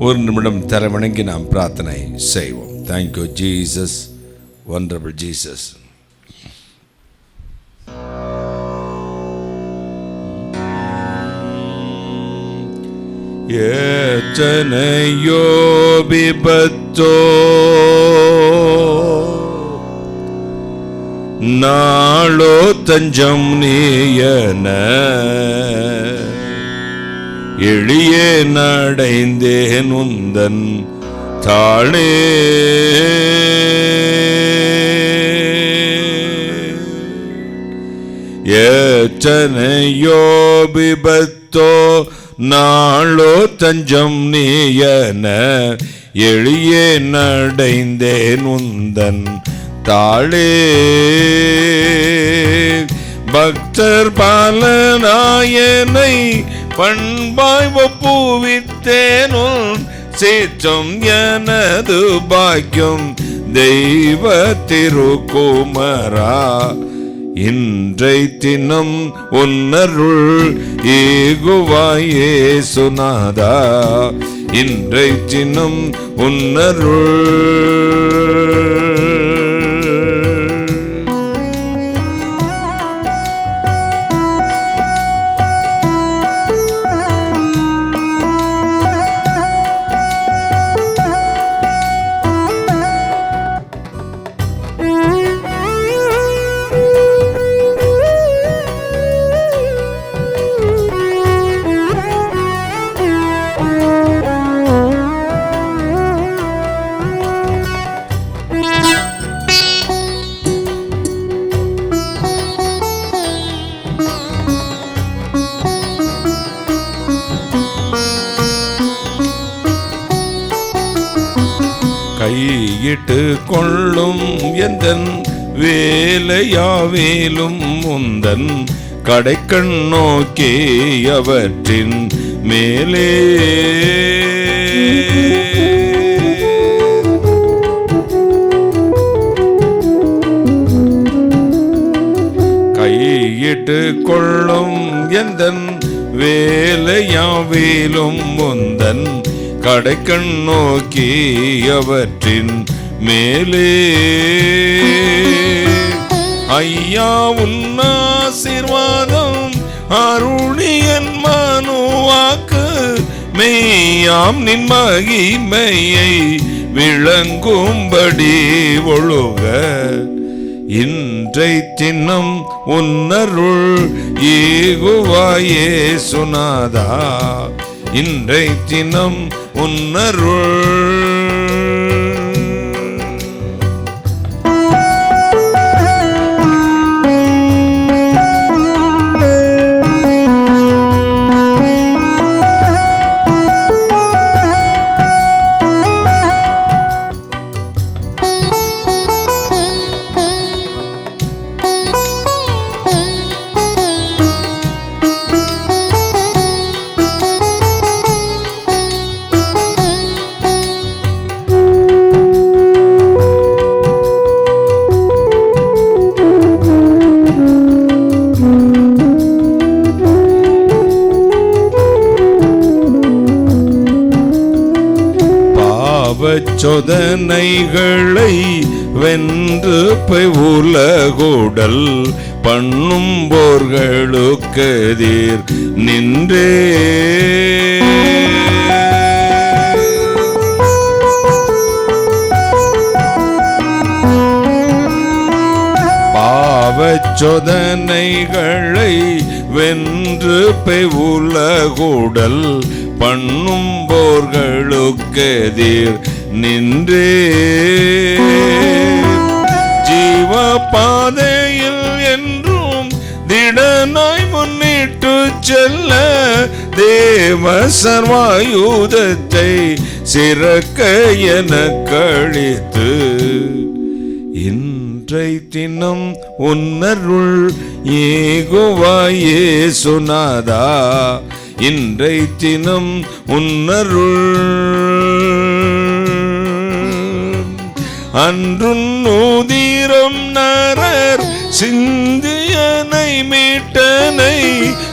ஒரு நிமிடம் தர வணங்கி நாம் பிரார்த்தனை செய்வோம். Thank you Jesus, wonderful Jesus. எத்தனையோ விபத்தோ நாளோ தஞ்சம் நீயன எளியே நடைந்தேன் உந்தன் தாளே. எத்தனையோ விபத்தோ நாளோ தஞ்சம் நீயன எளியே நடைந்தேன் உந்தன் தாளே. பக்தர் பாலனாயனை பண்பாய் ஒப்புவித்தேனும் சீற்றம் எனது பாக்கியம் தெய்வ திருக்குமரா. இன்றை தினம் உன்னருள் ஏகுவாயே சுனாதா. இன்றை தினம் உன்னருள் கையிட்டு கொள்ளும் எந்தன் வேலையாவேலும் முந்தன் கடைக்கண் நோக்கி அவற்றின் மேலே. கையிட்டு கொள்ளும் எந்தன் வேலையாவேலும் முந்தன் கடைக்கண் நோக்கி அவற்றின் மேலே. ஐயா உன்னாசீர்வாதம் அருளியன் மனுவாக்கு மெய்யாம் நின் மகிமையை விளங்கும்படி ஒழுக. இன்றை தினம் உன்னருள் ஏகுவாயே சுனாதா. இன்றை தினம் உன்னருள் சோதனைகளை வென்று உலகுடல் பண்ணும் போர்களுக்கு எதிர் நின்றே. பாவச்சோதனைகளை வென்று உலகுடல் பண்ணும் போர்களுக்கு எதிர் நின்றே. ஜீவ பாதையில் என்றும் திடனாய் முன்னிட்டு செல்ல தேவ சர்வாயுதத்தை சிறக்க என கழித்து. இன்றை தினம் உன்னருள் ஏகுவாயே சுனாதா. இன்றை தினம் உன்னருள் அன்றும் நூதிரம் நரர் சிந்தியனை மீட்டனை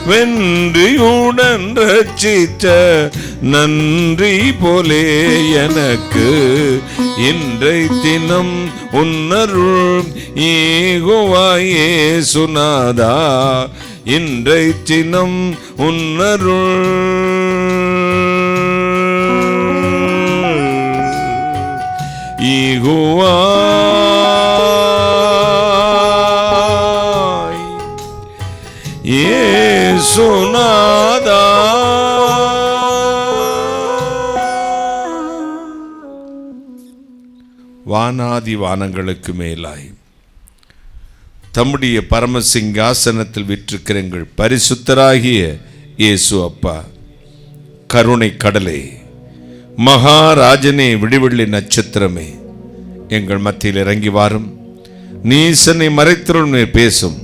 வென்றியுடன் ரட்சித்த நன்றி போலே எனக்கு இன்றை தினம் உன்னருள் யெகோவாயே சுனாதா இன்றை தினம் உன்னருள் யெகோவா இயேசுநாதா வானாதி வானங்களுக்கு மேலாய் தம்முடைய பரமசிங்காசனத்தில் விற்றிருக்கிற எங்கள் பரிசுத்தராகிய இயேசு அப்பா, கருணை கடலே, மகாராஜனே, விடிவெள்ளி நட்சத்திரமே, எங்கள் மத்தியில் இறங்கி வாரும். நீசனை மறைத்திருள் பேசும்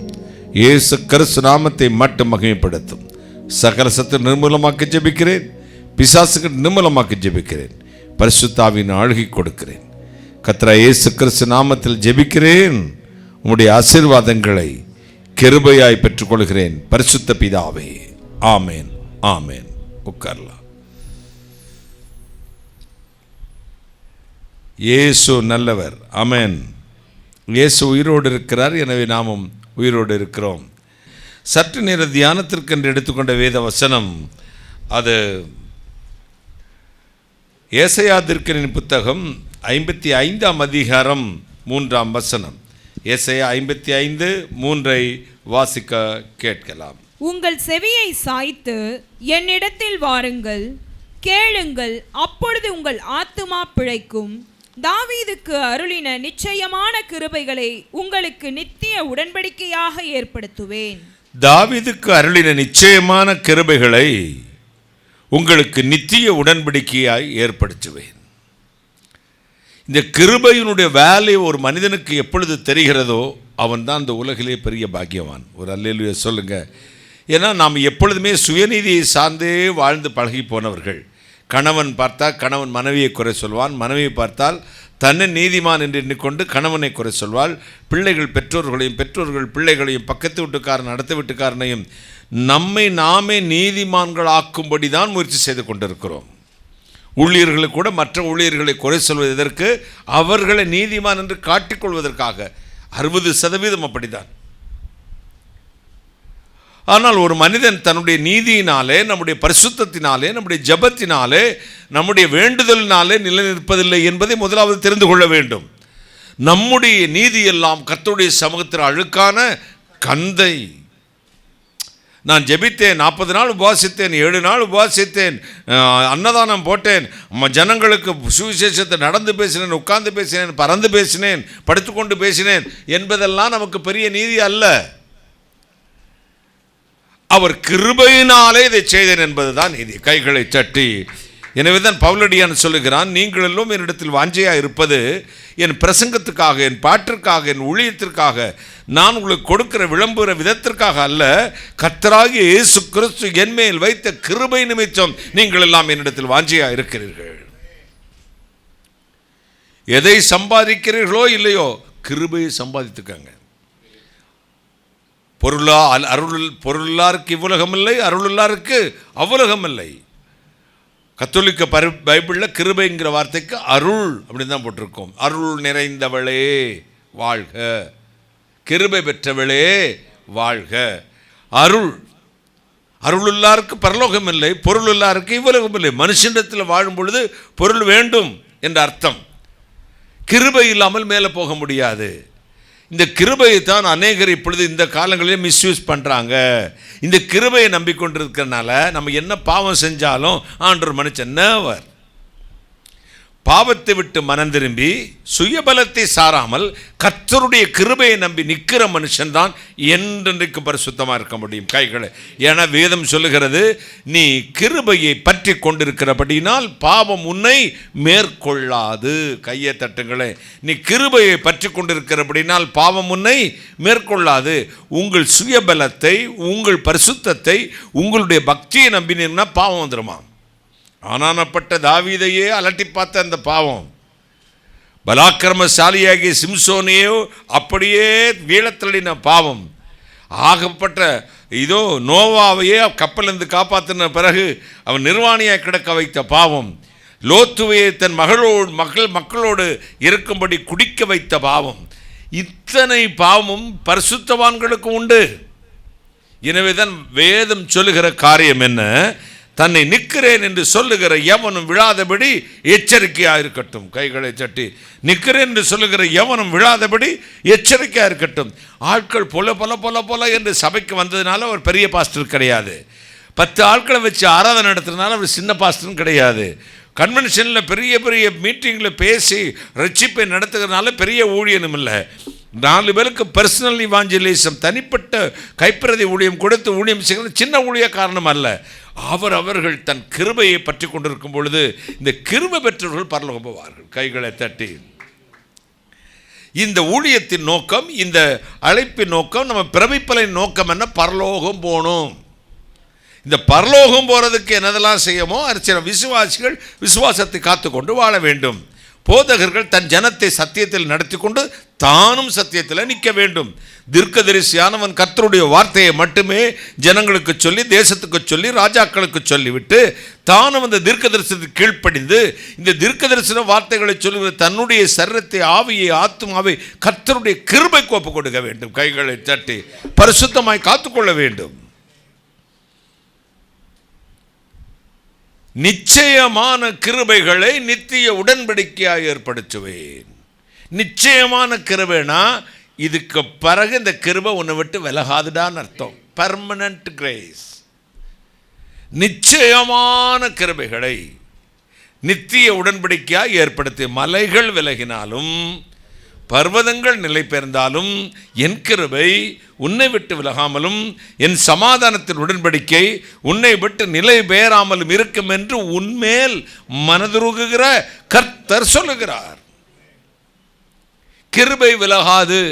இயேசு கிறிஸ்து நாமத்தை மட்டும் மகிமைப்படுத்தும். சகல சத்தை நிர்மூலமாக்கி ஜெபிக்கிறேன். பிசாசுக்கு நிர்மூலமாக்கி ஜெபிக்கிறேன். பரிசுத்தாவின் ஆளுகை கொடுக்கிறேன். கர்த்தராகிய இயேசு கிறிஸ்து நாமத்தில் ஜெபிக்கிறேன். உம்முடைய ஆசீர்வாதங்களை கிருபையாய் பெற்றுக்கொள்கிறேன். பரிசுத்த பிதாவே, ஆமேன், ஆமேன். உட்காரலாம். இயேசு நல்லவர். ஆமேன். இயேசு உயிரோடு இருக்கிறார். எனவே நாமும் உயிரோடு இருக்கிறோம். சற்று நேர தியானத்திற்கென்று எடுத்துக்கொண்ட வேத வசனம், அது ஏசாயா தீர்க்கதரிசியின் புத்தகம் 55ஆம் அதிகாரம் 3ஆம் வசனம். ஏசாயா 55:3 வாசிக்க கேட்கலாம். உங்கள் செவியை சாய்த்து என்னிடத்தில் வாருங்கள், கேளுங்கள், அப்பொழுது உங்கள் ஆத்துமா பிழைக்கும். தாவீதுக்கு அருளின நிச்சயமான கிருபைகளை உங்களுக்கு நித்திய உடன்படிக்கையாக ஏற்படுத்துவேன். தாவீதுக்கு அருளின நிச்சயமான கிருபைகளை உங்களுக்கு நித்திய உடன்படிக்கையாய் ஏற்படுத்துவேன். இந்த கிருபையினுடைய வேலை ஒரு மனிதனுக்கு எப்பொழுது தெரிகிறதோ அவன் தான் இந்த உலகிலே பெரிய பாக்கியவான். ஒரு அல்லேலூயா சொல்லுங்க. ஏன்னா நாம் எப்பொழுதுமே சுயநீதியை சார்ந்தே வாழ்ந்து பழகி போனவர்கள். கணவன் பார்த்தால் கணவன் மனைவியை குறை சொல்வான், மனைவியை பார்த்தால் தன்னை நீதிமான் என்று எண்ணிக்கொண்டு கணவனை குறை சொல்வாள். பிள்ளைகள் பெற்றோர்களையும், பெற்றோர்கள் பிள்ளைகளையும், பக்கத்து வீட்டுக்காரன் அடுத்த வீட்டுக்காரனையும் நம்மை நாமே நீதிமான்கள் ஆக்கும்படி தான் முயற்சி செய்து கொண்டிருக்கிறோம். ஊழியர்களுக்கு கூட மற்ற ஊழியர்களை குறை சொல்வது எதற்கு? அவர்களை நீதிமான் என்று காட்டிக்கொள்வதற்காக. 60% அப்படித்தான். ஆனால் ஒரு மனிதன் தன்னுடைய நீதியினாலே, நம்முடைய பரிசுத்தத்தினாலே, நம்முடைய ஜபத்தினாலே, நம்முடைய வேண்டுதலினாலே நிலைநிற்பதில்லை என்பதை முதலாவது தெரிந்து கொள்ள வேண்டும். நம்முடைய நீதி எல்லாம் கர்த்தருடைய சமூகத்தில் அழுக்கான கந்தை. நான் ஜெபித்தேன், 40 நாள் உபவாசித்தேன், 7 நாள் உபவாசித்தேன், அன்னதானம் போட்டேன், ஜனங்களுக்கு சுவிசேஷத்தை நடந்து பேசினேன், உட்கார்ந்து பேசினேன், பறந்து பேசினேன், படுத்துக்கொண்டு பேசினேன் என்பதெல்லாம் நமக்கு பெரிய நீதி அல்ல. அவர் கிருபையினாலே இதை செய்தேன் என்பதுதான் நீதி. கைகளை தட்டி. எனவே தான் பவுலடியான் சொல்லுகிறான், நீங்கள் எல்லாம் என்னிடத்தில் வாஞ்சையாக இருப்பது என் பிரசங்கத்துக்காக, என் பாட்டிற்காக, என் ஊழியத்திற்காக, நான் உங்களுக்கு கொடுக்கிற விளம்புகிற விதத்திற்காக அல்ல, கர்த்தராகிய இயேசு கிறிஸ்து என்மேல் வைத்த கிருபை நிமித்தம் நீங்கள் எல்லாம் என்னிடத்தில் வாஞ்சையாக இருக்கிறீர்கள். எதை சம்பாதிக்கிறீர்களோ இல்லையோ கிருபையை சம்பாதித்துக்காங்க. பொருளாருக்கு இவ்வுலகம் இல்லை, அருளுள்ளாருக்கு அவ்வுலகம் இல்லை. கத்தோலிக்க பைபிளில் கிருபைங்கிற வார்த்தைக்கு அருள் அப்படின்னு தான் போட்டிருக்கோம். அருள் நிறைந்தவளே வாழ்க, கிருபை பெற்றவளே வாழ்க. அருள், அருளுள்ளாருக்கு பரலோகம் இல்லை, பொருளுள்ளாருக்கு இவ்வுலகம் இல்லை. மனுஷனிடத்தில் வாழும் பொழுது பொருள் வேண்டும் என்ற அர்த்தம். கிருபை இல்லாமல் மேலே போக முடியாது. இந்த கிருபையை தான் அநேகர் இப்பொழுது இந்த காலங்களிலே மிஸ்யூஸ் பண்ணுறாங்க. இந்த கிருபையை நம்பிக்கொண்டிருக்கிறனால நம்ம என்ன பாவம் செஞ்சாலும் ஆண்டவர் மன்னிச்ச நேவர். பாவத்தை விட்டு மனம் திரும்பி சுயபலத்தை சாராமல் கர்த்தருடைய கிருபையை நம்பி நிற்கிற மனுஷன்தான் என்றென்றைக்கு பரிசுத்தமாக இருக்க முடியும். கைகளை என வேதம் சொல்லுகிறது, நீ கிருபையை பற்றி கொண்டிருக்கிறபடினால் பாவம் உன்னை மேற்கொள்ளாது. கையை தட்டுங்களே. நீ கிருபையை பற்றி கொண்டிருக்கிறபடினால் பாவம் உன்னை மேற்கொள்ளாது. உங்கள் சுயபலத்தை, உங்கள் பரிசுத்தத்தை, உங்களுடைய பக்தியை நம்பினீங்கன்னா பாவம் வந்துடுமா? ஆனானப்பட்ட தாவீதையே அலட்டி பார்த்த அந்த பாவம், பலாக்கிரமசாலியாகிய சிம்சோனையோ அப்படியே வீழத்தள்ளின பாவம், ஆகப்பட்ட இதோ நோவாவையே கப்பலிருந்து காப்பாற்றின பிறகு அவன் நிர்வாணியாய் கிடக்க வைத்த பாவம், லோத்துவையை தன் மக்களோடு இருக்கும்படி குடிக்க வைத்த பாவம், இத்தனை பாவமும் பரிசுத்தவான்களுக்கு உண்டு. எனவேதான் வேதம் சொல்லுகிற காரியம் என்ன? தன்னை நிற்கிறேன் என்று சொல்லுகிற எவனும் விழாதபடி எச்சரிக்கையாக இருக்கட்டும். கைகளை தட்டி நிற்கிறேன் என்று சொல்லுகிற எவனும் விழாதபடி எச்சரிக்கையாக இருக்கட்டும். ஆட்கள் பொல பொல பொல பொல என்று சபைக்கு வந்ததுனால அவர் பெரிய பாஸ்டர் கிடையாது. 10 ஆட்களை வச்சு ஆராதனை நடத்துறதுனால அவர் சின்ன பாஸ்டரும் கிடையாது. கன்வென்ஷனில் பெரிய பெரிய மீட்டிங்கில் பேசி ரட்சிப்பை நடத்துகிறதுனால பெரிய ஊழியனும் இல்லை. 4 பேருக்கு பர்சனல் இவாஞ்சலிசம், தனிப்பட்ட கைப்பிரதி ஊழியம் கொடுத்து ஊழியம் செய்கிறது சின்ன ஊழிய காரணம் அல்ல. அவர்கள் தன் கிருபையை பற்றி கொண்டிருக்கும் பொழுது இந்த கிருபை பெற்றவர்கள் பரலோகம் போவார்கள். கைகளை தட்டி இந்த ஊழியத்தின் நோக்கம், இந்த அழைப்பின் நோக்கம், நம்ம பிரமிப்பலின் நோக்கம் என்ன? பரலோகம் போகணும். இந்த பரலோகம் போகிறதுக்கு என்னதெல்லாம் செய்யமோ சில விசுவாசிகள் விசுவாசத்தை காத்து கொண்டு வாழ வேண்டும். போதகர்கள் தன் ஜனத்தை சத்தியத்தில் நடத்தி கொண்டு தானும் சத்தியத்தில் நிற்க வேண்டும். தீர்க்கதரிசியானவன் கர்த்தருடைய வார்த்தையை மட்டுமே ஜனங்களுக்கு சொல்லி, தேசத்துக்கு சொல்லி, ராஜாக்களுக்கு சொல்லிவிட்டு தானும் அந்த தீர்க்கதரிசனத்தை கீழ்ப்படிந்து இந்த தீர்க்கதரிசன வார்த்தைகளை சொல்லுகிற தன்னுடைய சரீரத்தை, ஆவியை, ஆத்துமாவை கர்த்தருடைய கிருபைக்கு ஒப்புக் கொடுக்க வேண்டும். கைகளை தட்டி பரிசுத்தமாய் காத்துக்கொள்ள வேண்டும். நிச்சயமான கிருபைகளை நித்திய உடன்படிக்கையாக ஏற்படுத்துவேன். நிச்சயமான கிருபைனா இதுக்கு பிறகு இந்த கிருபை உன்னை விட்டு விலகாதுடான்னு அர்த்தம். Permanent grace. நிச்சயமான கிருபைகளை நித்திய உடன்படிக்கையாக ஏற்படுத்தி, மலைகள் விலகினாலும் பர்வதங்கள் நிலை பெயர்ந்தாலும் என் கிருபை உன்னை விட்டு விலகாமலும் என் சமாதானத்தின் உடன்படிக்கை உன்னை விட்டு நிலை பெயராமலும் இருக்கும் என்று உன்மேல் மனதுருகுகிற கர்த்தர் சொல்லுகிறார். கிருபை விலகாது,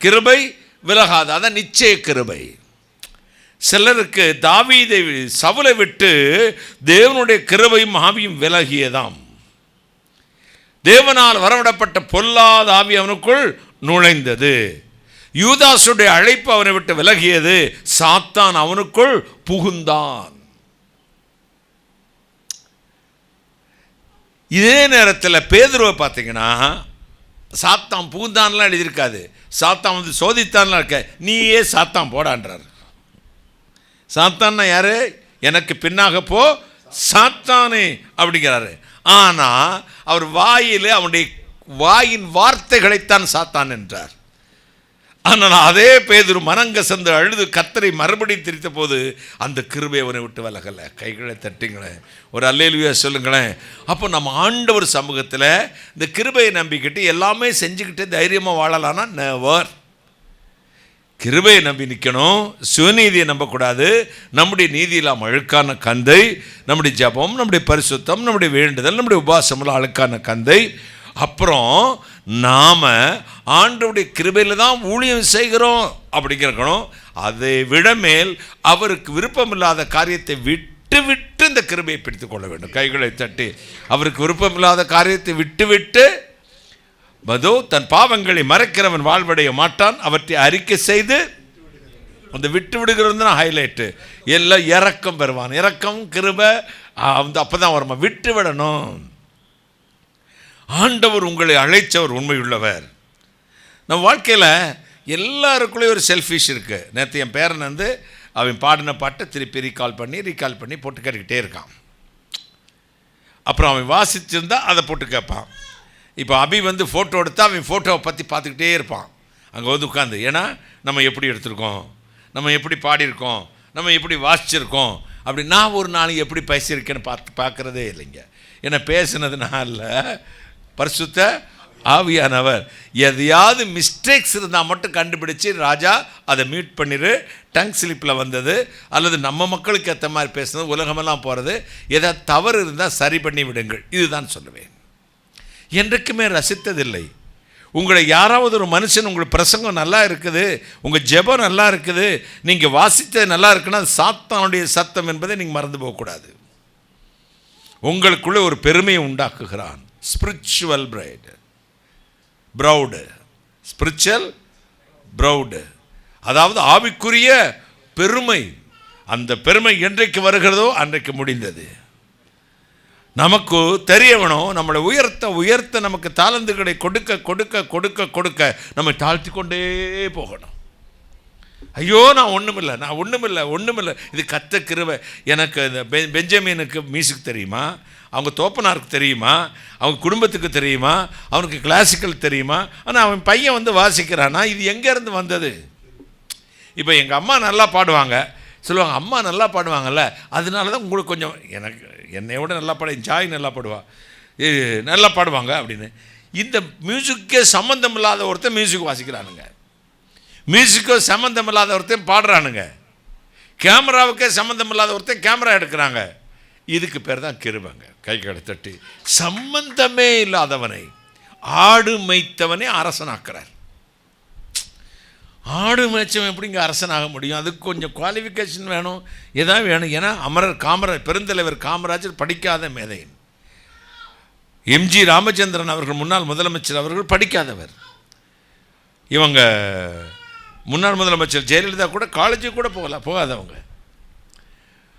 கிருபை விலகாது. அதான் நிச்சய கிருபை. சிலருக்கு தாவீதை சவுலை விட்டு தேவனுடைய கிருபையும் ஆவியும் விலகியதாம். தேவனால் வரவிடப்பட்ட பொல்லாத ஆவி அவனுக்குள் நுழைந்தது. யூதாசுடைய அழைப்பு அவனை விட்டு விலகியது. சாத்தான் அவனுக்குள் புகுந்தான். இதே நேரத்தில் பேதுருவை பார்த்தீங்கன்னா சாத்தான் புகுந்தான்லாம் எழுதியிருக்காது. சாத்தான் வந்து சோதித்தான்லாம் இருக்க, நீயே சாத்தான் போடான்றார். சாத்தான்னா யாரு? எனக்கு பின்னாக போ சாத்தானே அப்படிங்கிறாரு. ஆனால் அவர் அவனுடைய வாயின் வார்த்தைகளைத்தான் சாத்தான் என்றார். ஆனால் அதே பேதுரு மனங்கசந்து அழுது கர்த்தரை மறுபடியும் திரித்த போது அந்த கிருபை அவனை விட்டு விலகலை. கைகளை தட்டிங்களேன், ஒரு அல்லேலூயா சொல்லுங்களேன். அப்போ நம்ம ஆண்டவர் சமூகத்தில் இந்த கிருபையை நம்பிக்கிட்டு எல்லாமே செஞ்சுக்கிட்டு தைரியமாக வாழலான்னா நெவர். கிருபையை நம்பி நிற்கணும். சுயநீதியை நம்பக்கூடாது. நம்முடைய நீதியெல்லாம் அழுக்கான கந்தை. நம்முடைய ஜபம், நம்முடைய பரிசுத்தம், நம்முடைய வேண்டுதல், நம்முடைய உபாசமெல்லாம் அழுக்கான கந்தை. அப்புறம் நாம் ஆண்டவருடைய கிருபையில் தான் ஊழியம் செய்கிறோம் அப்படிங்கிறக்கணும். அதை விட மேல் அவருக்கு விருப்பமில்லாத காரியத்தை விட்டு விட்டு இந்த கிருபையை பிடித்து கொள்ள வேண்டும். கைகளை தட்டி அவருக்கு விருப்பமில்லாத காரியத்தை விட்டு விட்டு பதோ தன் பாவங்களை மறைக்கிறவன் வாழ்வடைய மாட்டான். அவற்றை அறிக்கை செய்து அந்த விட்டு விடுகிறது தான் ஹைலைட்டு. எல்லாம் இரக்கம் பெறுவான். இரக்கம் கிருபை அப்போ தான் வருமா. விட்டு விடணும். ஆண்டவர் உங்களை அழைச்சவர் உண்மையுள்ளவர். நம்ம வாழ்க்கையில் எல்லாருக்குள்ளேயும் ஒரு செல்ஃபிஷ் இருக்குது. நேற்று என் பேரன் வந்து அவன் பாடின பாட்டை திருப்பி ரீகால் பண்ணி போட்டு கேட்டுக்கிட்டே இருக்கான். அப்புறம் அவன் வாசிச்சிருந்தா அதை போட்டு கேட்பான். இப்போ அபி வந்து ஃபோட்டோ எடுத்தால் அவன் ஃபோட்டோவை பற்றி பார்த்துக்கிட்டே இருப்பான் அங்கே வந்து உட்காந்து. ஏன்னா நம்ம எப்படி எடுத்திருக்கோம், நம்ம எப்படி பாடியிருக்கோம், நம்ம எப்படி வாசிச்சிருக்கோம், அப்படி நான் ஒரு நாளைக்கு எப்படி பேசியிருக்கேன்னு பார்க்குறதே இல்லைங்க. ஏன்னா பேசுனதுனால இல்லை, பரிசுத்த ஆவியானவர் எதையாவது மிஸ்டேக்ஸ் இருந்தால் மட்டும் கண்டுபிடிச்சி ராஜா அதை மியூட் பண்ணிடு, டங் ஸ்லிப்பில் வந்தது அல்லது நம்ம மக்களுக்கு ஏற்ற மாதிரி பேசுனது உலகமெல்லாம் போகிறது, எதாவது தவறு இருந்தால் சரி பண்ணி விடுங்கள், இதுதான் சொல்லுவேன். என்றைக்குமே ரசித்ததில்லை. உங்களை யாராவது ஒரு மனுஷன் உங்கள் பிரசங்கம் நல்லா இருக்குது, உங்கள் ஜெபம் நல்லா இருக்குது, நீங்கள் வாசித்தது நல்லா இருக்குன்னா சாத்தானுடைய சத்தம் என்பதை நீங்கள் மறந்து போகக்கூடாது. உங்களுக்குள்ளே ஒரு பெருமையை உண்டாக்குகிறான். Spiritual proud, spiritual proud. அதாவது ஆவிக்குரிய பெருமை. அந்த பெருமை என்றைக்கு வருகிறதோ அன்றைக்கு முடிந்தது. நமக்கு தெரியவனும் நம்மளை உயர்த்த நமக்கு தாளந்துகளை கொடுக்க கொடுக்க கொடுக்க கொடுக்க நம்ம தாழ்த்தி கொண்டே போகணும். ஐயோ நான் ஒன்றுமில்லை. இது கத்த கிருபை. எனக்கு இந்த பெஞ்சமினுக்கு மியூசிக் தெரியுமா, அவங்க தோப்பனாருக்கு தெரியுமா, அவங்க குடும்பத்துக்கு தெரியுமா, அவனுக்கு கிளாசிக்கல் தெரியுமா, ஆனால் அவன் பையன் வந்து வாசிக்கிறானா, இது எங்கேருந்து வந்தது? இப்போ எங்கள் அம்மா நல்லா பாடுவாங்க சொல்லுவாங்க, அம்மா நல்லா பாடுவாங்கல்ல, அதனால தான் உங்களுக்கு கொஞ்சம் என்னை விட நல்லா ஜாய் நல்லா பாடுவா, நல்லா பாடுவாங்க அப்படின்னு. இந்த மியூசிக்கே சம்மந்தம் இல்லாத ஒருத்தன் மியூசிக் வாசிக்கிறானுங்க, மியூசிக்கோ சம்மந்தம் இல்லாத ஒருத்தன் பாடுறானுங்க, கேமராவுக்கே சம்மந்தம் இல்லாத ஒருத்தன் கேமரா எடுக்கிறாங்க. இதுக்கு பேர் தான் கிருபைங்க. கைகளை தட்டி சம்பந்தமே இல்லாதவனை, ஆடு மேய்த்தவனே அரசனாக்குறார். ஆடு மேய்ச்சவன் எப்படிங்க அரசனாக முடியும்? அதுக்கு கொஞ்சம் குவாலிஃபிகேஷன் வேணும், எதாவது வேணும். ஏன்னா பெருந்தலைவர் காமராஜர் படிக்காத மேதை. எம்ஜி ராமச்சந்திரன் அவர்கள் முன்னாள் முதலமைச்சர் அவர்கள் படிக்காதவர். இவங்க முன்னாள் முதலமைச்சர் ஜெயலலிதா கூட காலேஜுக்கு கூட போகாதவங்க.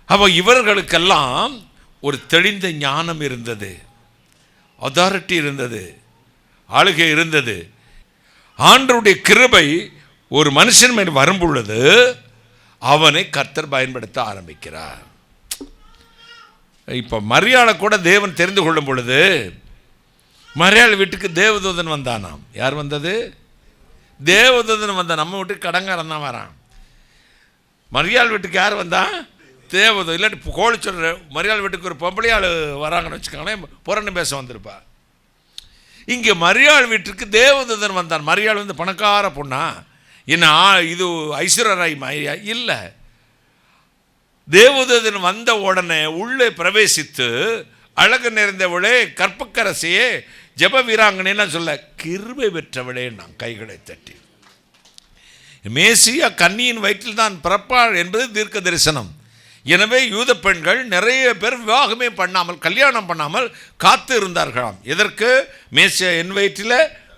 அப்போ இவர்களுக்கெல்லாம் ஒரு தெளிந்த ஞானம் இருந்தது, அதாரிட்டி இருந்தது, ஆளுகை இருந்தது. ஆண்டவருடைய கிருபை ஒரு மனுஷன் மேல் வரும்பொழுது அவனை கர்த்தர் பயன்படுத்த ஆரம்பிக்கிறார். இப்போ மரியாதை கூட தேவன் தெரிந்து கொள்ளும் பொழுது மரியாதை வீட்டுக்கு தேவதூதன் வந்தானாம். யார் வந்தது? தேவதூதன் வந்தான். நம்ம வீட்டுக்கு கடங்காரன் தான் வரான். மரியாள் வீட்டுக்கு யார் வந்தா? தேவதூதன். இல்லாட்டி கோழி சொல்கிற மரியாள் வீட்டுக்கு ஒரு பொம்பளையாள் வராங்கன்னு வச்சுக்கோங்களேன், புறணி பேச வந்திருப்பா. இங்கே மரியாள் வீட்டுக்கு தேவதூதன் வந்தான். மரியாள் வந்து பணக்கார பொண்ணா, என்ன இது ஐஸ்வர்யராய் மாயா இல்லை. தேவதூதன் வந்த உடனே உள்ளே பிரவேசித்து, அழகு நிறைந்தவளே, கற்பக்கரசியே, ஜெப வீராங்கன்னு சொல்ல, கிருபை பெற்றவளே நான் கைகளை தட்டி. மேசியா கன்னியின் வயிற்றில் தான் பிறப்பாள் என்பது தீர்க்க தரிசனம். எனவே யூத பெண்கள் நிறைய பேர் விவாகமே பண்ணாமல், கல்யாணம் பண்ணாமல் காத்து இருந்தார்களாம். எதற்கு? மேசியா என் வயிற்றில்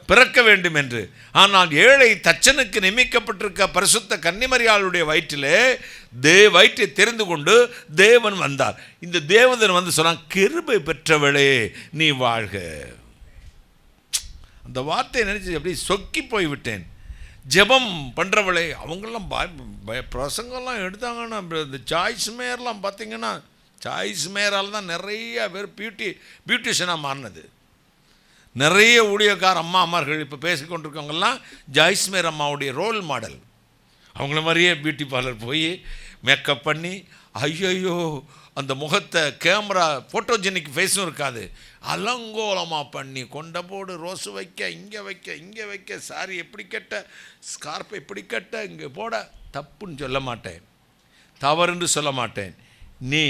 பிறக்க வேண்டும் என்று. ஆனால் ஏழை தச்சனுக்கு நியமிக்கப்பட்டிருக்க பரிசுத்த கன்னிமரியாளுடைய வயிற்றிலே வயிற்றை தெரிந்து கொண்டு தேவன் வந்தார். இந்த தேவதன் வந்து சொன்னான், கிருபை பெற்றவளே நீ வாழ்க. அந்த வார்த்தையை நினைச்சு அப்படி சொக்கி போய்விட்டேன். ஜெபம் பண்ணுறவளே, அவங்கெல்லாம் பிரசங்கெல்லாம் எடுத்தாங்கன்னா, இந்த சாய்ஸ் மேயர்லாம் பார்த்தீங்கன்னா, சாய்ஸ் மேயரால் தான் நிறைய பேர் பியூட்டிஷனாக மாறினது. நிறைய ஊழியக்கார அம்மாமார்கள் இப்போ பேசிக்கொண்டிருக்கவங்கெல்லாம் ஜாய்ஸ்மேர் அம்மாவுடைய ரோல் மாடல். அவங்கள மாதிரியே பியூட்டி பார்லர் போய் மேக்கப் பண்ணி, ஐயோ அந்த முகத்தை கேமரா ஃபோட்டோஜெனிக் ஃபேஸும் இருக்காது, அலங்கோலமாக பண்ணி கொண்ட போடு, ரோஸு வைக்க, இங்கே வைக்க, சாரி எப்படி கட்ட, ஸ்கார்ப் எப்படி கட்ட, இங்கே போட. தப்புன்னு சொல்ல மாட்டேன், தவறுன்னு சொல்ல மாட்டேன். நீ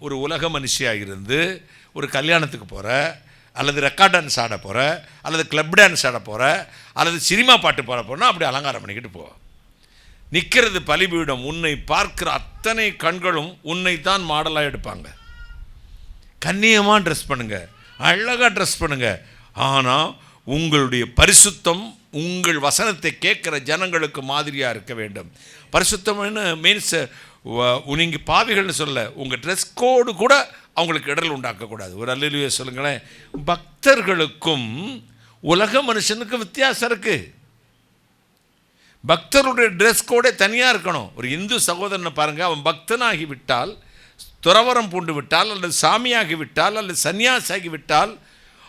ஒரு உலக மனுஷியாக இருந்து ஒரு கல்யாணத்துக்கு போகிற, அல்லது ரெக்கார்ட் டான்ஸ் ஆட போகிற, அல்லது கிளப் டான்ஸ் ஆட போகிற, அல்லது சினிமா பாட்டு போகிற போனால் அப்படி அலங்காரம் பண்ணிக்கிட்டு போ. நிற்கிறது பலிபீடம். உன்னை பார்க்கிற அத்தனை கண்களும் உன்னை தான் மாடலாக எடுப்பாங்க. கண்ணியமாக ட்ரெஸ் பண்ணுங்க, அழகாக ட்ரெஸ் பண்ணுங்க. ஆனால் உங்களுடைய பரிசுத்தம் உங்கள் வசனத்தை கேட்குற ஜனங்களுக்கு மாதிரியாக இருக்க வேண்டும். பரிசுத்தம்னு மீன்ஸ் நீங்கள் பாவிகள்னு சொல்ல, உங்கள் ட்ரெஸ் கோடு கூட அவங்களுக்கு இடல் உண்டாக்கக்கூடாது. ஒரு அல்லேலூயா சொல்லுங்களேன். பக்தர்களுக்கும் உலக மனுஷனுக்கும் வித்தியாசம் இருக்குது. பக்தருடைய ட்ரெஸ் கோடே தனியாக இருக்கணும். ஒரு இந்து சகோதரனை பாருங்கள், அவன் பக்தனாகி விட்டால், துறவரம் பூண்டு விட்டால், அல்லது சாமியாகி விட்டால், அல்லது சன்னியாசாகி விட்டால்,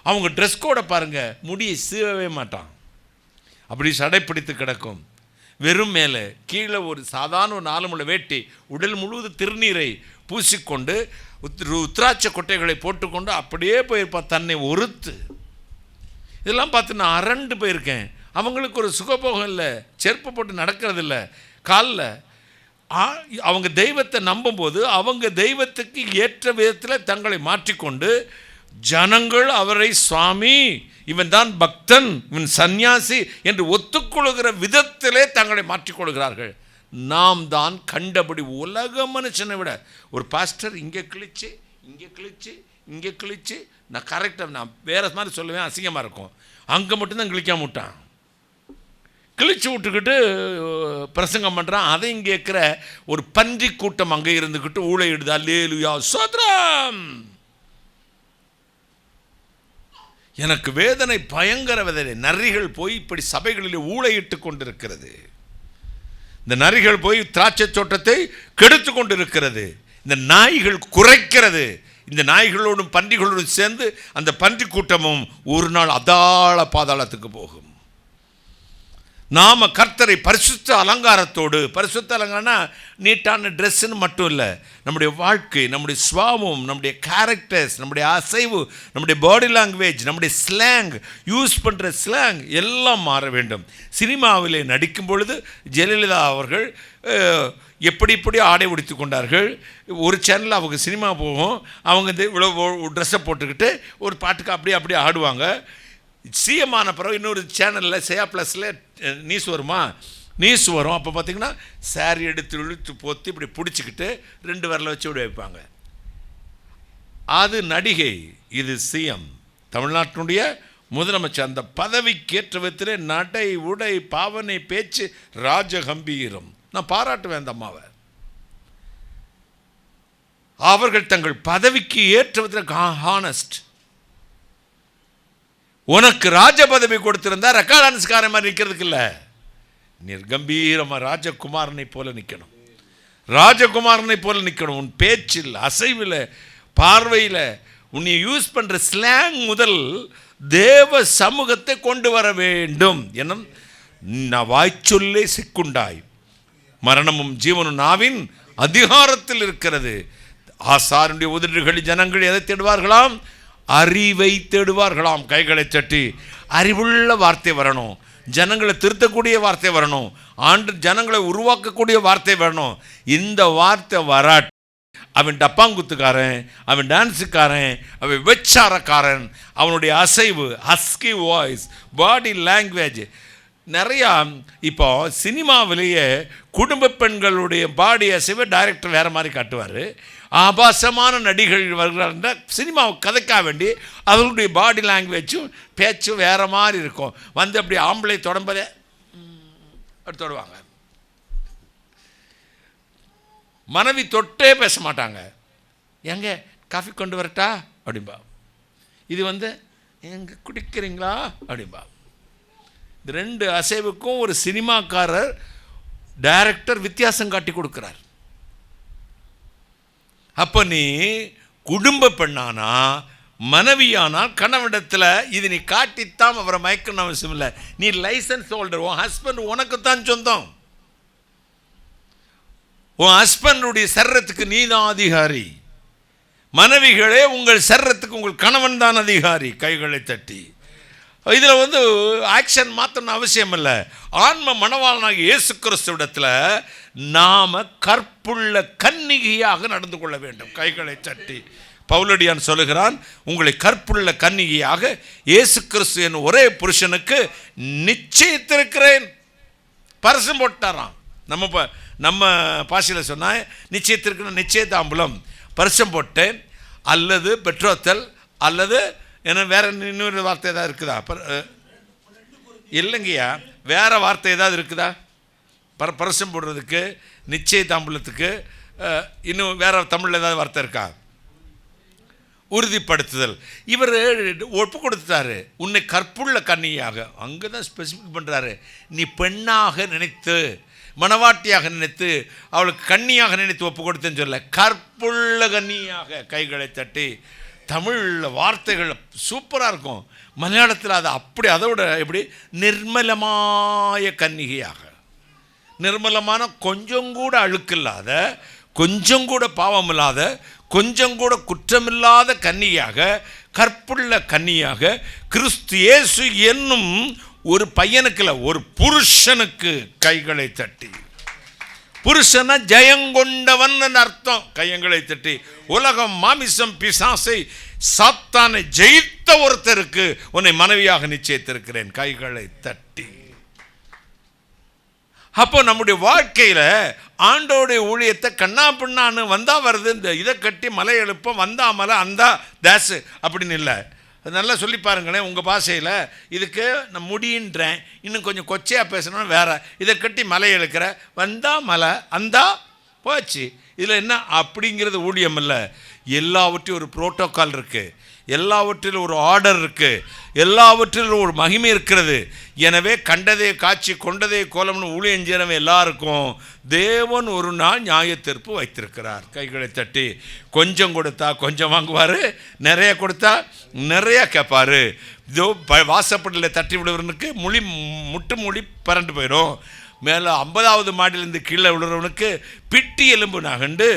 அவங்க ட்ரெஸ் கோடை பாருங்கள், முடியை சீவவே மாட்டான், அப்படி சடைப்பிடித்து கிடக்கும். வெறும் மேலே கீழே ஒரு சாதாரண ஒரு 4 முழ வேட்டி, உடல் முழுவதும் திருநீரை பூசிக்கொண்டு, உத்திராட்ச கொட்டைகளை போட்டுக்கொண்டு அப்படியே போயிருப்பான், தன்னை ஒருத்து. இதெல்லாம் பார்த்து நான் அரண்டு போயிருக்கேன். அவங்களுக்கு ஒரு சுகபோகம் இல்லை, செருப்பு போட்டு நடக்கிறதில்ல காலில். அவங்க தெய்வத்தை நம்பும்போது அவங்க தெய்வத்துக்கு ஏற்ற விதத்தில் தங்களை மாற்றிக்கொண்டு, ஜனங்கள் அவரை சுவாமி, இவன் தான் பக்தன், இவன் சந்நியாசி என்று ஒத்துக்கொள்கிற விதத்திலே தங்களை மாற்றிக்கொள்கிறார்கள். நாம் தான் கண்டபடி உலக மனுஷனை விட ஒரு பாஸ்டர் இங்கே கிழிச்சு இங்கே கிழிச்சு நான் கரெக்டாக, நான் வேறு மாதிரி சொல்லுவேன், அசிங்கமாக இருக்கும். அங்கே மட்டும்தான் கிழிக்காம விட்டான். கிழிச்சு விட்டுக்கிட்டு பிரசங்கம் பண்ணுறான். அதையும் கேட்குற ஒரு பன்றி கூட்டம் அங்கே இருந்துக்கிட்டு ஊழையிடுது. அல்லேலூயா ஸ்தோத்திரம். எனக்கு வேதனை, பயங்கர வேதனை. நரிகள் போய் இப்படி சபைகளில் ஊழையிட்டு கொண்டிருக்கிறது. இந்த நரிகள் போய் திராட்சை தோட்டத்தை கெடுத்து கொண்டிருக்கிறது. இந்த நாய்கள் குறைக்கிறது. இந்த நாய்களோடும் பன்றிகளோடும் சேர்ந்து அந்த பன்றி கூட்டமும் ஒரு நாள் அதாள பாதாளத்துக்கு போகும். நாம கர்த்தரை பரிசுத்த அலங்காரத்தோடு, பரிசுத்த அலங்காரம்னா நீட்டான ட்ரெஸ்ஸுன்னு மட்டும் இல்லை, நம்முடைய வாழ்க்கை, நம்முடைய சுவாபம், நம்முடைய கேரக்டர்ஸ், நம்முடைய அசைவு, நம்முடைய பாடி லாங்குவேஜ், நம்முடைய ஸ்லாங், யூஸ் பண்ணுற ஸ்லாங் எல்லாம் மாற வேண்டும். சினிமாவிலே நடிக்கும் பொழுது ஜெயலலிதா அவர்கள் எப்படி ஆடை உடுத்தி கொண்டார்கள். ஒரு சேனலில் அவங்க சினிமா போகும், அவங்க இவ்வளோ ட்ரெஸ்ஸை போட்டுக்கிட்டு ஒரு பாட்டுக்கு அப்படியே ஆடுவாங்க. சிஎம் ஆன பிறகு இன்னொரு சேனலில் சேயா ப்ளஸில் நியூஸ் வரும். அப்போ பார்த்திங்கன்னா சாரி எடுத்து இழுத்து போத்தி இப்படி பிடிச்சிக்கிட்டு 2 விரலை வச்சு இப்படி வைப்பாங்க. அது நடிகை, இது சிஎம், தமிழ்நாட்டினுடைய முதலமைச்சர். அந்த பதவிக்கேற்ற விதத்திலே நடை, உடை, பாவனை, பேச்சு ராஜகம்பீரம். நான் பாராட்டுவேன் அந்த அம்மாவை. அவர்கள் தங்கள் பதவிக்கு ஏற்ற விதத்தில் ஹானஸ்ட். உனக்கு ராஜ பதவி கொடுத்திருந்தா ரெக்கார்ட் டான்ஸ்கார மாதிரி நிற்கிறதுக்கு இல்லை, கம்பீரமாக ராஜகுமாரனை போல நிற்கணும். ராஜகுமாரனை போல நிற்கணும். உன் பேச்சில், அசைவில், பார்வையில், உன்னை யூஸ் பண்ணுற ஸ்லாங் முதல் தேவ சமூகத்தை கொண்டு வர வேண்டும். என்ன நான் வாய்ச்சொல்லே சிக்குண்டாய், மரணமும் ஜீவனும் நாவின் அதிகாரத்தில் இருக்கிறது. ஆசாருடைய உதடுகளில் ஜனங்கள் எதை தேடுவார்களாம்? அறிவை தேடுவார்களாம். கைகளை தட்டி அறிவுள்ள வார்த்தை வரணும். ஜனங்களை திருத்தக்கூடிய வார்த்தை வரணும். ஜனங்களை உருவாக்கக்கூடிய வார்த்தை வரணும். இந்த வார்த்தை வராட் அவன் டப்பாங்குத்துக்காரன், அவன் டான்ஸுக்காரன், அவன் வெச்சாரக்காரன். அவனுடைய அசைவு, ஹஸ்கி வாய்ஸ், பாடி லாங்குவேஜ் நிறையா. இப்போ சினிமாவிலேயே குடும்ப பெண்களுடைய பாடி அசைவை டைரக்டர் வேறு மாதிரி காட்டுவார். ஆபாசமான நடிகர்கள் வருகிறார் சினிமாவை கதைக்கா வேண்டி அவர்களுடைய பாடி லாங்குவேஜும் பேச்சும் வேறு மாதிரி இருக்கும். வந்து அப்படி ஆம்பளை தொடம்பதே அப்படி தொடுவாங்க. மனைவி தொட்டே பேச மாட்டாங்க. எங்க காஃபி கொண்டு வரட்டா அப்படின்பா. இது எங்கே குடிக்கிறீங்களா அப்படின்பா. இந்த 2 அசைவுக்கும் ஒரு சினிமாக்காரர் டைரக்டர் வித்தியாசம் காட்டி கொடுக்குறார். அப்போ நீ குடும்ப பெண்ணானா, மனைவியானால் கணவனிடத்தில் இது நீ காட்டித்தான் அவரை மயக்கணும் அவசியம் இல்லை. நீ லைசன்ஸ் ஹோல்டர். உன் ஹஸ்பண்ட் உனக்குத்தான் சொந்தம். உன் ஹஸ்பண்டுடைய சரீரத்துக்கு நீ தான் அதிகாரி. மனைவிகளே, உங்கள் சரீரத்துக்கு உங்கள் கணவன் தான் அதிகாரி. கைகளை தட்டி இதில் ஆக்ஷன் மாற்றணும் அவசியம் இல்லை. ஆன்ம மணவாளனாக இயேசு கிறிஸ்துவிடத்தில் நாம் கற்புள்ள கன்னிகையாக நடந்து கொள்ள வேண்டும். கைகளை தட்டி பவுலடியான் சொல்லுகிறான், உங்களை கற்புள்ள கன்னிகையாக இயேசு கிறிஸ்து என் ஒரே புருஷனுக்கு நிச்சயித்திருக்கிறேன். பரிசம் போட்டாராம். நம்ம பாஷையில் சொன்னால் நிச்சயத்திற்கு நிச்சயதாம்பலம் பரிசம் போட்டேன், அல்லது பெட்ரோத்தல், அல்லது ஏன்னா வேற இன்னொரு வார்த்தை ஏதாவது இருக்குதா? இல்லைங்கய்யா, வேற வார்த்தை ஏதாவது இருக்குதா? பரிசம் போடுறதுக்கு, நிச்சய தாம்பூலத்துக்கு இன்னும் வேற தமிழில் ஏதாவது வார்த்தை இருக்கா? உறுதிப்படுத்துதல். இவர் ஒப்பு கொடுத்துட்டாரு, உன்னை கற்புள்ள கன்னியாக. அங்கே தான் ஸ்பெசிஃபிக் பண்ணுறாரு. நீ பெண்ணாக நினைத்து, மணவாட்டியாக நினைத்து, அவளுக்கு கன்னியாக நினைத்து ஒப்பு கொடுத்தேன்னு சொல்ல, கற்புள்ள கன்னியாக. கைகளை தட்டி தமிழில் வார்த்தைகள் சூப்பராக இருக்கும். மலையாளத்தில் அது அப்படி அதோட எப்படி நிர்மலமாய கன்னிகையாக, நிர்மலமான கொஞ்சம் கூட அழுக்கில்லாத, கொஞ்சம் கூட பாவம் இல்லாத, கொஞ்சம் கூட குற்றமில்லாத கன்னியாக, கற்புள்ள கன்னியாக கிறிஸ்து இயேசு என்னும் ஒரு பையனுக்கு இல்லை, ஒரு புருஷனுக்கு. கைகளை தட்டி. புருஷனை ஜெயங்கொண்டவன் அர்த்தம். கையங்களை தட்டி. உலகம், மாமிசம், பிசாசை, சாத்தானை ஜெயித்த ஒருத்தருக்கு உன்னை மனைவியாக நிச்சயித்திருக்கிறேன். கைகளை தட்டி. அப்போ நம்முடைய வாழ்க்கையில் ஆண்டோடைய ஊழியத்தை கண்ணா பின்னான்னு வந்தா வருது, இந்த இதை கட்டி மலை எழுப்ப வந்தா மலை அந்தா தேசு அப்படின்னு இல்லை. அது நல்லா சொல்லி பாருங்களேன் உங்கள் பாஷையில். இதுக்கு நான் முடின்றேன், இன்னும் கொஞ்சம் கொச்சையாக பேசணும்னா வேற. இதை கட்டி மலை இழுக்கிற, வந்தா மலை அந்தா போச்சு. இதில் என்ன அப்படிங்கிறது ஊழியம் இல்லை. எல்லாவற்றையும் ஒரு புரோட்டோக்கால் இருக்குது, எல்லாவற்றிலும் ஒரு ஆர்டர் இருக்குது, எல்லாவற்றிலும் ஒரு மகிமை இருக்கிறது. எனவே கண்டதே காட்சி கொண்டதே கோலம்னு ஊழியம் செய்கிறவன் எல்லாருக்கும் தேவன் ஒரு நாள் நியாய தீர்ப்பு வைத்திருக்கிறார். கைகளை தட்டி கொஞ்சம் கொடுத்தா கொஞ்சம் வாங்குவார், நிறைய கொடுத்தா நிறைய கேட்பார். இதோ வாசப்படியில் தட்டி விடுவனுக்கு முட்டு மொழி பறண்டு போயிடும். மேலே 50வது மாடியிலேருந்து கீழே விழுறவனுக்கு பிட்டி எலும்பு நகண்டு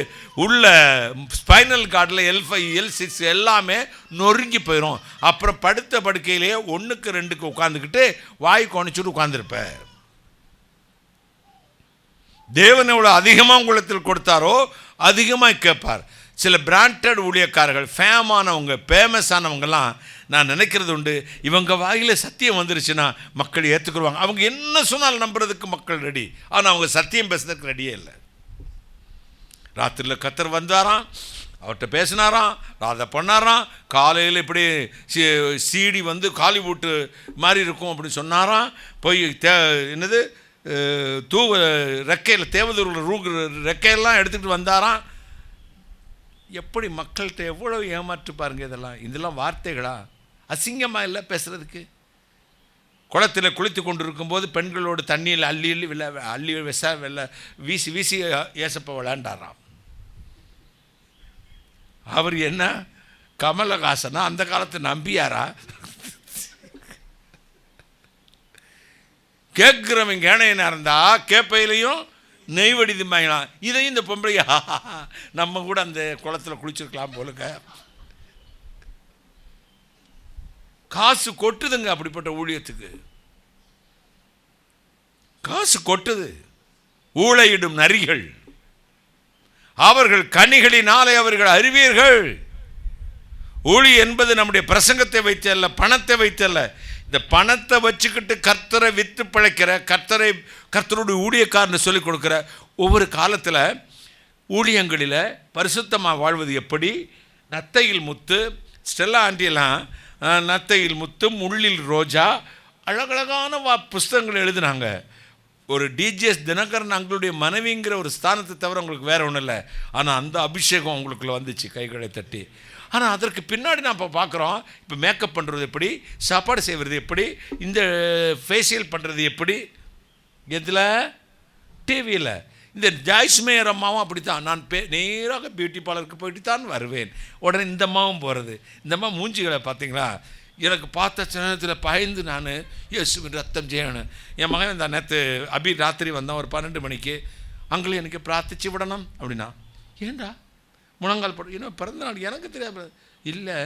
உள்ள ஸ்பைனல் கார்டில் L5 L6 எல்லாமே நொறுங்கி போயிடும். அப்புறம் படுத்த படுக்கையிலேயே 1க்கு 2க்கு உட்காந்துக்கிட்டு வாய் குணைச்சிட்டு உட்காந்துருப்பேன். தேவன் எவ்வளோ அதிகமாக உங்களத்தில் கொடுத்தாரோ அதிகமாக கேட்பார். சில பிராண்டட் ஊழியக்காரர்கள், ஃபேமஸானவங்கெல்லாம் நான் நினைக்கிறது உண்டு, இவங்க வாயில் சத்தியம் வந்துருச்சுன்னா மக்கள் ஏற்றுக்குருவாங்க. அவங்க என்ன சொன்னாலும் நம்புறதுக்கு மக்கள் ரெடி, ஆனால் அவங்க சத்தியம் பேசுறதுக்கு ரெடியே இல்லை. ராத்திரியில் கத்தர் வந்தாராம், அவர்கிட்ட பேசினாராம், அதை பண்ணாராம். காலையில் இப்படி சீடி வந்து காலிவுட்டு மாதிரி இருக்கும் அப்படின்னு சொன்னாராம். போய் என்னது ரெக்கையில் தேவதூர் ரெக்கையெல்லாம் எடுத்துகிட்டு வந்தாராம். எப்படி மக்கள்கிட்ட எவ்வளோ ஏமாற்று பாருங்க. இதெல்லாம் வார்த்தைகளா? அசிங்கமாக இல்லை பேசுகிறதுக்கு. குளத்தில் குளித்து கொண்டு இருக்கும்போது பெண்களோடு தண்ணியில் அள்ளி வீசி வீசி ஏசப்ப விளையாண்டாராம். அவர் என்ன கமலஹாசனா? அந்த காலத்தை நம்பியாரா? கேட்குறவங்க கேணையனாக இருந்தால் கேப்பையிலையும் நெய்வடிதுமாங்களாம். இதையும் இந்த பொம்பளையா நம்ம கூட அந்த குளத்தில் குளிச்சிருக்கலாம் போலுக்க. காசு கொட்டுதுங்க அப்படிப்பட்ட ஊழியத்துக்கு. காசு கொட்டுது. ஊழையிடும் நரிகள், அவர்கள் கனிகளினாலே அவர்கள் அறிவீர்கள். ஊழி என்பது நம்முடைய பிரசங்கத்தை வைத்தல்ல, பணத்தை வைத்தல்ல. இந்த பணத்தை வச்சுக்கிட்டு கர்த்தரை வித்து பிழைக்கிற, கர்த்தருடைய ஊழியக்காரன்னு சொல்லிக் கொடுக்குற ஒவ்வொரு காலத்தில் ஊழியங்களில் பரிசுத்தமாக வாழ்வது எப்படி? நத்தையில் முத்து, ஸ்டெல்லா ஆண்டியெல்லாம் நத்தையில் முத்து முள்ளில் ரோஜா அழகழகான புஸ்தகங்கள் எழுதினாங்க. ஒரு டிஜிஎஸ் தினகரன் அவங்களுடைய மனைவிங்கிற ஒரு ஸ்தானத்தை தவிர உங்களுக்கு வேறு ஒன்றும் இல்லை. ஆனால் அந்த அபிஷேகம் அவங்களுக்குள்ள வந்துச்சு கைகளை தட்டி. ஆனால் அதற்கு பின்னாடி நான் இப்போ பார்க்குறோம், இப்போ மேக்கப் பண்ணுறது எப்படி, சாப்பாடு செய்வது எப்படி, இந்த ஃபேஷியல் பண்ணுறது எப்படி, எதில்? டிவியில். இந்த ஜாய்ஸ்மேயர் அம்மாவும் அப்படி தான். நான் நேராக பியூட்டி பார்லருக்கு போயிட்டு தான் வருவேன். உடனே இந்த அம்மாவும் போகிறது. இந்த அம்மா மூஞ்சிகளை பார்த்தீங்களா? எனக்கு பார்த்த சனத்தில் பயந்து நான் இயேசுவின் ரத்தம் செய்யணும். என் மகன் இந்த நேற்று ராத்திரி வந்தான் ஒரு 12 மணிக்கு. அங்கேயும் எனக்கு பிரார்த்திச்சு விடணும் அப்படின்னா, ஏண்டா முழங்கால் போட்டு இன்னும் பிறந்த நாள் எனக்கு தெரியாது. இல்லை,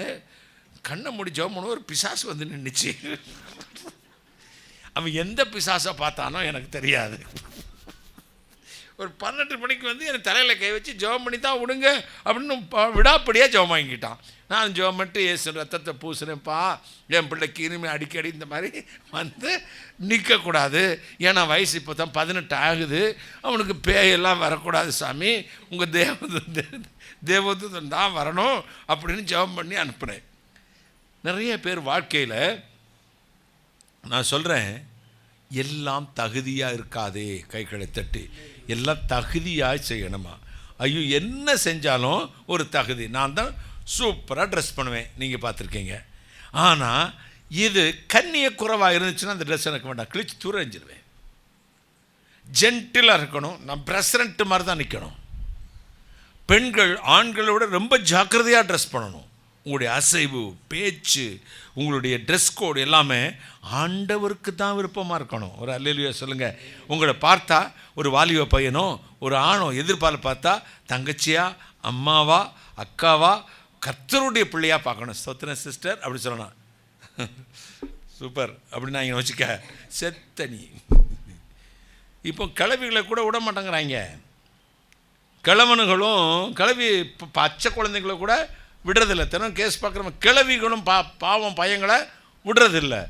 கண்ணை மூடி ஜெபம் பண்ண ஒரு பிசாசு வந்து நின்றுச்சு. அவன் எந்த பிசாசை பார்த்தானோ எனக்கு தெரியாது. ஒரு 12 மணிக்கு வந்து என் தலையில் கை வச்சு ஜெபம் பண்ணி தான் விடுங்க அப்படின்னு விடாப்படியாக ஜெபம் வாங்கிக்கிட்டான். நான் ஜெபம் பண்ணிட்டு இயேசு ரத்தத்தை பூசுகிறேன்ப்பா, என் பிள்ளைக்கு இனிமேல் அடிக்கடி இந்த மாதிரி வந்து நிற்கக்கூடாது. ஏன்னா வயசு இப்போ தான் 18 ஆகுது, அவனுக்கு பேயெல்லாம் வரக்கூடாது சாமி, உங்கள் தேவதூதன் தான் வரணும் அப்படின்னு ஜெபம் பண்ணி அனுப்புனேன். நிறைய பேர் வாழ்க்கையில் நான் சொல்கிறேன், எல்லாம் தகுதியாக இருக்காதே. கைகளை தட்டி எல்லாம் தகுதியாக செய்யணுமா? ஐயோ, என்ன செஞ்சாலும் ஒரு தகுதி. நான் தான் சூப்பராக ட்ரெஸ் பண்ணுவேன், நீங்கள் பார்த்துருக்கீங்க. ஆனால் இது கண்ணிய குறைவாக இருந்துச்சுன்னா அந்த ட்ரெஸ் எனக்கு வேண்டாம், கிழிச்சு தூரம் எறிஞ்சிடுவேன். ஜென்டிலாக இருக்கணும், நான் பிரசிடென்ட் மாதிரி தான் நிற்கணும். பெண்கள் ஆண்களோட ரொம்ப ஜாக்கிரதையாக ட்ரெஸ் பண்ணணும். உங்களுடைய அசைவு, பேச்சு, உங்களுடைய ட்ரெஸ் கோடு எல்லாமே ஆண்டவருக்கு தான் விருப்பமாக இருக்கணும். ஒரு அல்லேலூயா சொல்லுங்கள். உங்களை பார்த்தா ஒரு வாலிப பையனோ ஒரு ஆணோ எதிர்பார்த்து பார்த்தா தங்கச்சியா, அம்மாவா, அக்காவா, கர்த்தருடைய பிள்ளையாக பார்க்கணும். ஸ்தோத்திரம் சிஸ்டர் அப்படி சொல்லணும். சூப்பர் அப்படின்னு நான் இங்கே வச்சுக்க செத்தனி. இப்போ கிளவிகளை கூட விட மாட்டேங்கிறாங்க. கிழவனுகளும் கிளவி பச்சை குழந்தைங்களை கூட விடுறதில்லை. தினம் கேஸ் பார்க்குறவங்க கிளவிகளும் பாவம் பையங்களை விடுறதில்லை.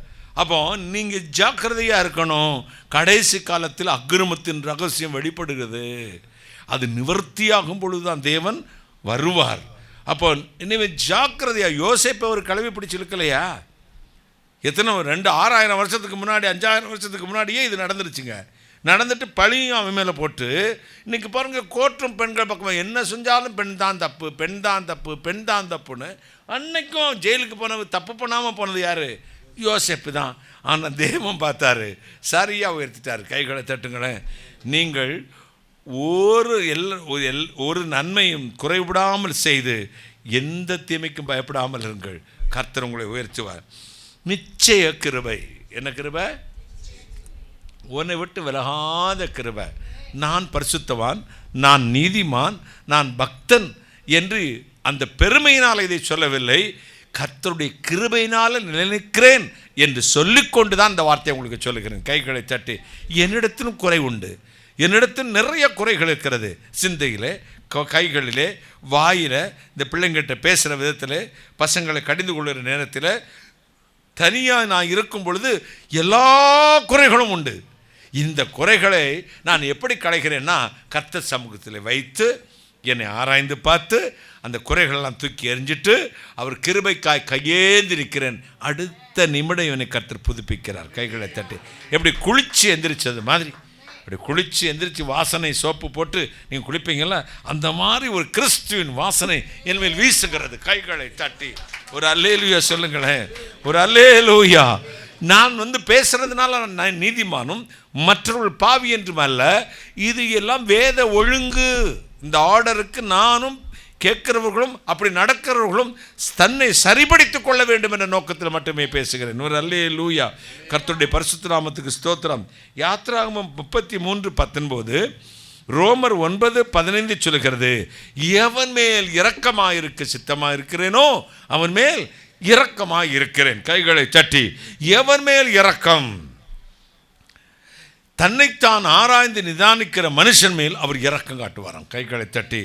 அப்போ நீங்கள் ஜாக்கிரதையாக இருக்கணும். கடைசி காலத்தில் அக்கிரமத்தின் ரகசியம் வெளிப்படுகிறது. அது நிவர்த்தியாகும் பொழுது தான் தேவன் வருவார். அப்போ இனிமேல் ஜாக்கிரதையா. யோசேப்பு அவர் கலவி பிடிச்சி இழுக்கலையா? எத்தனை 6000 வருஷத்துக்கு முன்னாடி 5000 வருஷத்துக்கு முன்னாடியே இது நடந்துருச்சுங்க. நடந்துட்டு பழியும் அவன் மேலே போட்டு இன்றைக்கி பாருங்கள், கோர்ட்டும் பெண்கள் பக்கம் என்ன செஞ்சாலும் பெண் தான் தப்பு, பெண் தான் தப்பு, பெண் தான் தப்புன்னு. அன்னைக்கும் ஜெயிலுக்கு போனது தப்பு பண்ணாமல் போனது யார்? யோசேப்பு தான். ஆனால் தெய்வம் பார்த்தாரு, சரியாக உயர்த்திட்டார். கைகளை தட்டுங்களேன். நீங்கள் ஒரு நன்மையும் குறைவிடாமல் செய்து எந்த தீமைக்கும் பயப்படாமல் இருங்கள். கர்த்தர் உங்களை உயர்த்துவார். நிச்சய கிருபை. என்ன கிருபை? உன்னை விட்டு விலகாத கிருபை. நான் பரிசுத்தவான், நான் நீதிமான், நான் பக்தன் என்று அந்த பெருமையினால் இதை சொல்லவில்லை. கர்த்தருடைய கிருபையினால் நிலைநிற்கிறேன் என்று சொல்லிக்கொண்டு தான் இந்த வார்த்தையை உங்களுக்கு சொல்லுகிறேன். கைகளை தட்டி. என்னிடத்திலும் குறை உண்டு, என்னிடத்தில் நிறைய குறைகள் இருக்கிறது. சிந்தையிலே, கைகளிலே, வாயில், இந்த பிள்ளைங்கிட்ட பேசுகிற விதத்தில், பசங்களை கடிந்து கொள்கிற நேரத்தில், தனியாக நான் இருக்கும் பொழுது எல்லா குறைகளும் உண்டு. இந்த குறைகளை நான் எப்படி களைகிறேன்னா, கர்த்தர் சமூகத்தில் வைத்து என்னை ஆராய்ந்து பார்த்து அந்த குறைகளெல்லாம் தூக்கி எறிஞ்சிட்டு அவர் கிருபைக்காய் கையேந்தி நிற்கிறேன். அடுத்த நிமிடம் இவனை கர்த்தர் புதுப்பிக்கிறார். கைகளை தட்டி. எப்படி குளிச்சு எந்திரிச்சது மாதிரி, அப்படி குளிச்சு எந்திரிச்சு வாசனை சோப்பு போட்டு நீங்கள் குளிப்பீங்கள, அந்த மாதிரி ஒரு கிறிஸ்துவின் வாசனை என்மேல் வீசுகிறது. கைகளை தட்டி ஒரு அல்லேலூயா சொல்லுங்களேன். ஒரு அல்லேலூயா. நான் பேசுறதுனால நான் நீதிமானும் மற்றவர்கள் பாவி என்றும் அல்ல. இது எல்லாம் வேத ஒழுங்கு. இந்த ஆர்டருக்கு நானும் கேட்கிறவர்களும் அப்படி நடக்கிறவர்களும் தன்னை சரிபடுத்திக் கொள்ள வேண்டும் என்ற நோக்கத்தில் மட்டுமே பேசுகிறேன். ஒரு அல்லேலூயா. கர்த்தருடைய பரிசுத்த நாமத்துக்கு ஸ்தோத்திரம். யாத்திராகமம் 33:19, ரோமர் 9:15 சொல்லுகிறது, எவன் மேல் இரக்கமாயிருக்க சித்தமாயிருக்கிறேனோ அவன் மேல் இரக்கமாயிருக்கிறேன். கைகளை தட்டி. எவன் மேல் இரக்கம்? தன்னைத்தான் ஆராய்ந்து நிதானிக்கிற மனுஷன் மேல் அவர் இரக்கம் காட்டுவாராம். கைகளை தட்டி.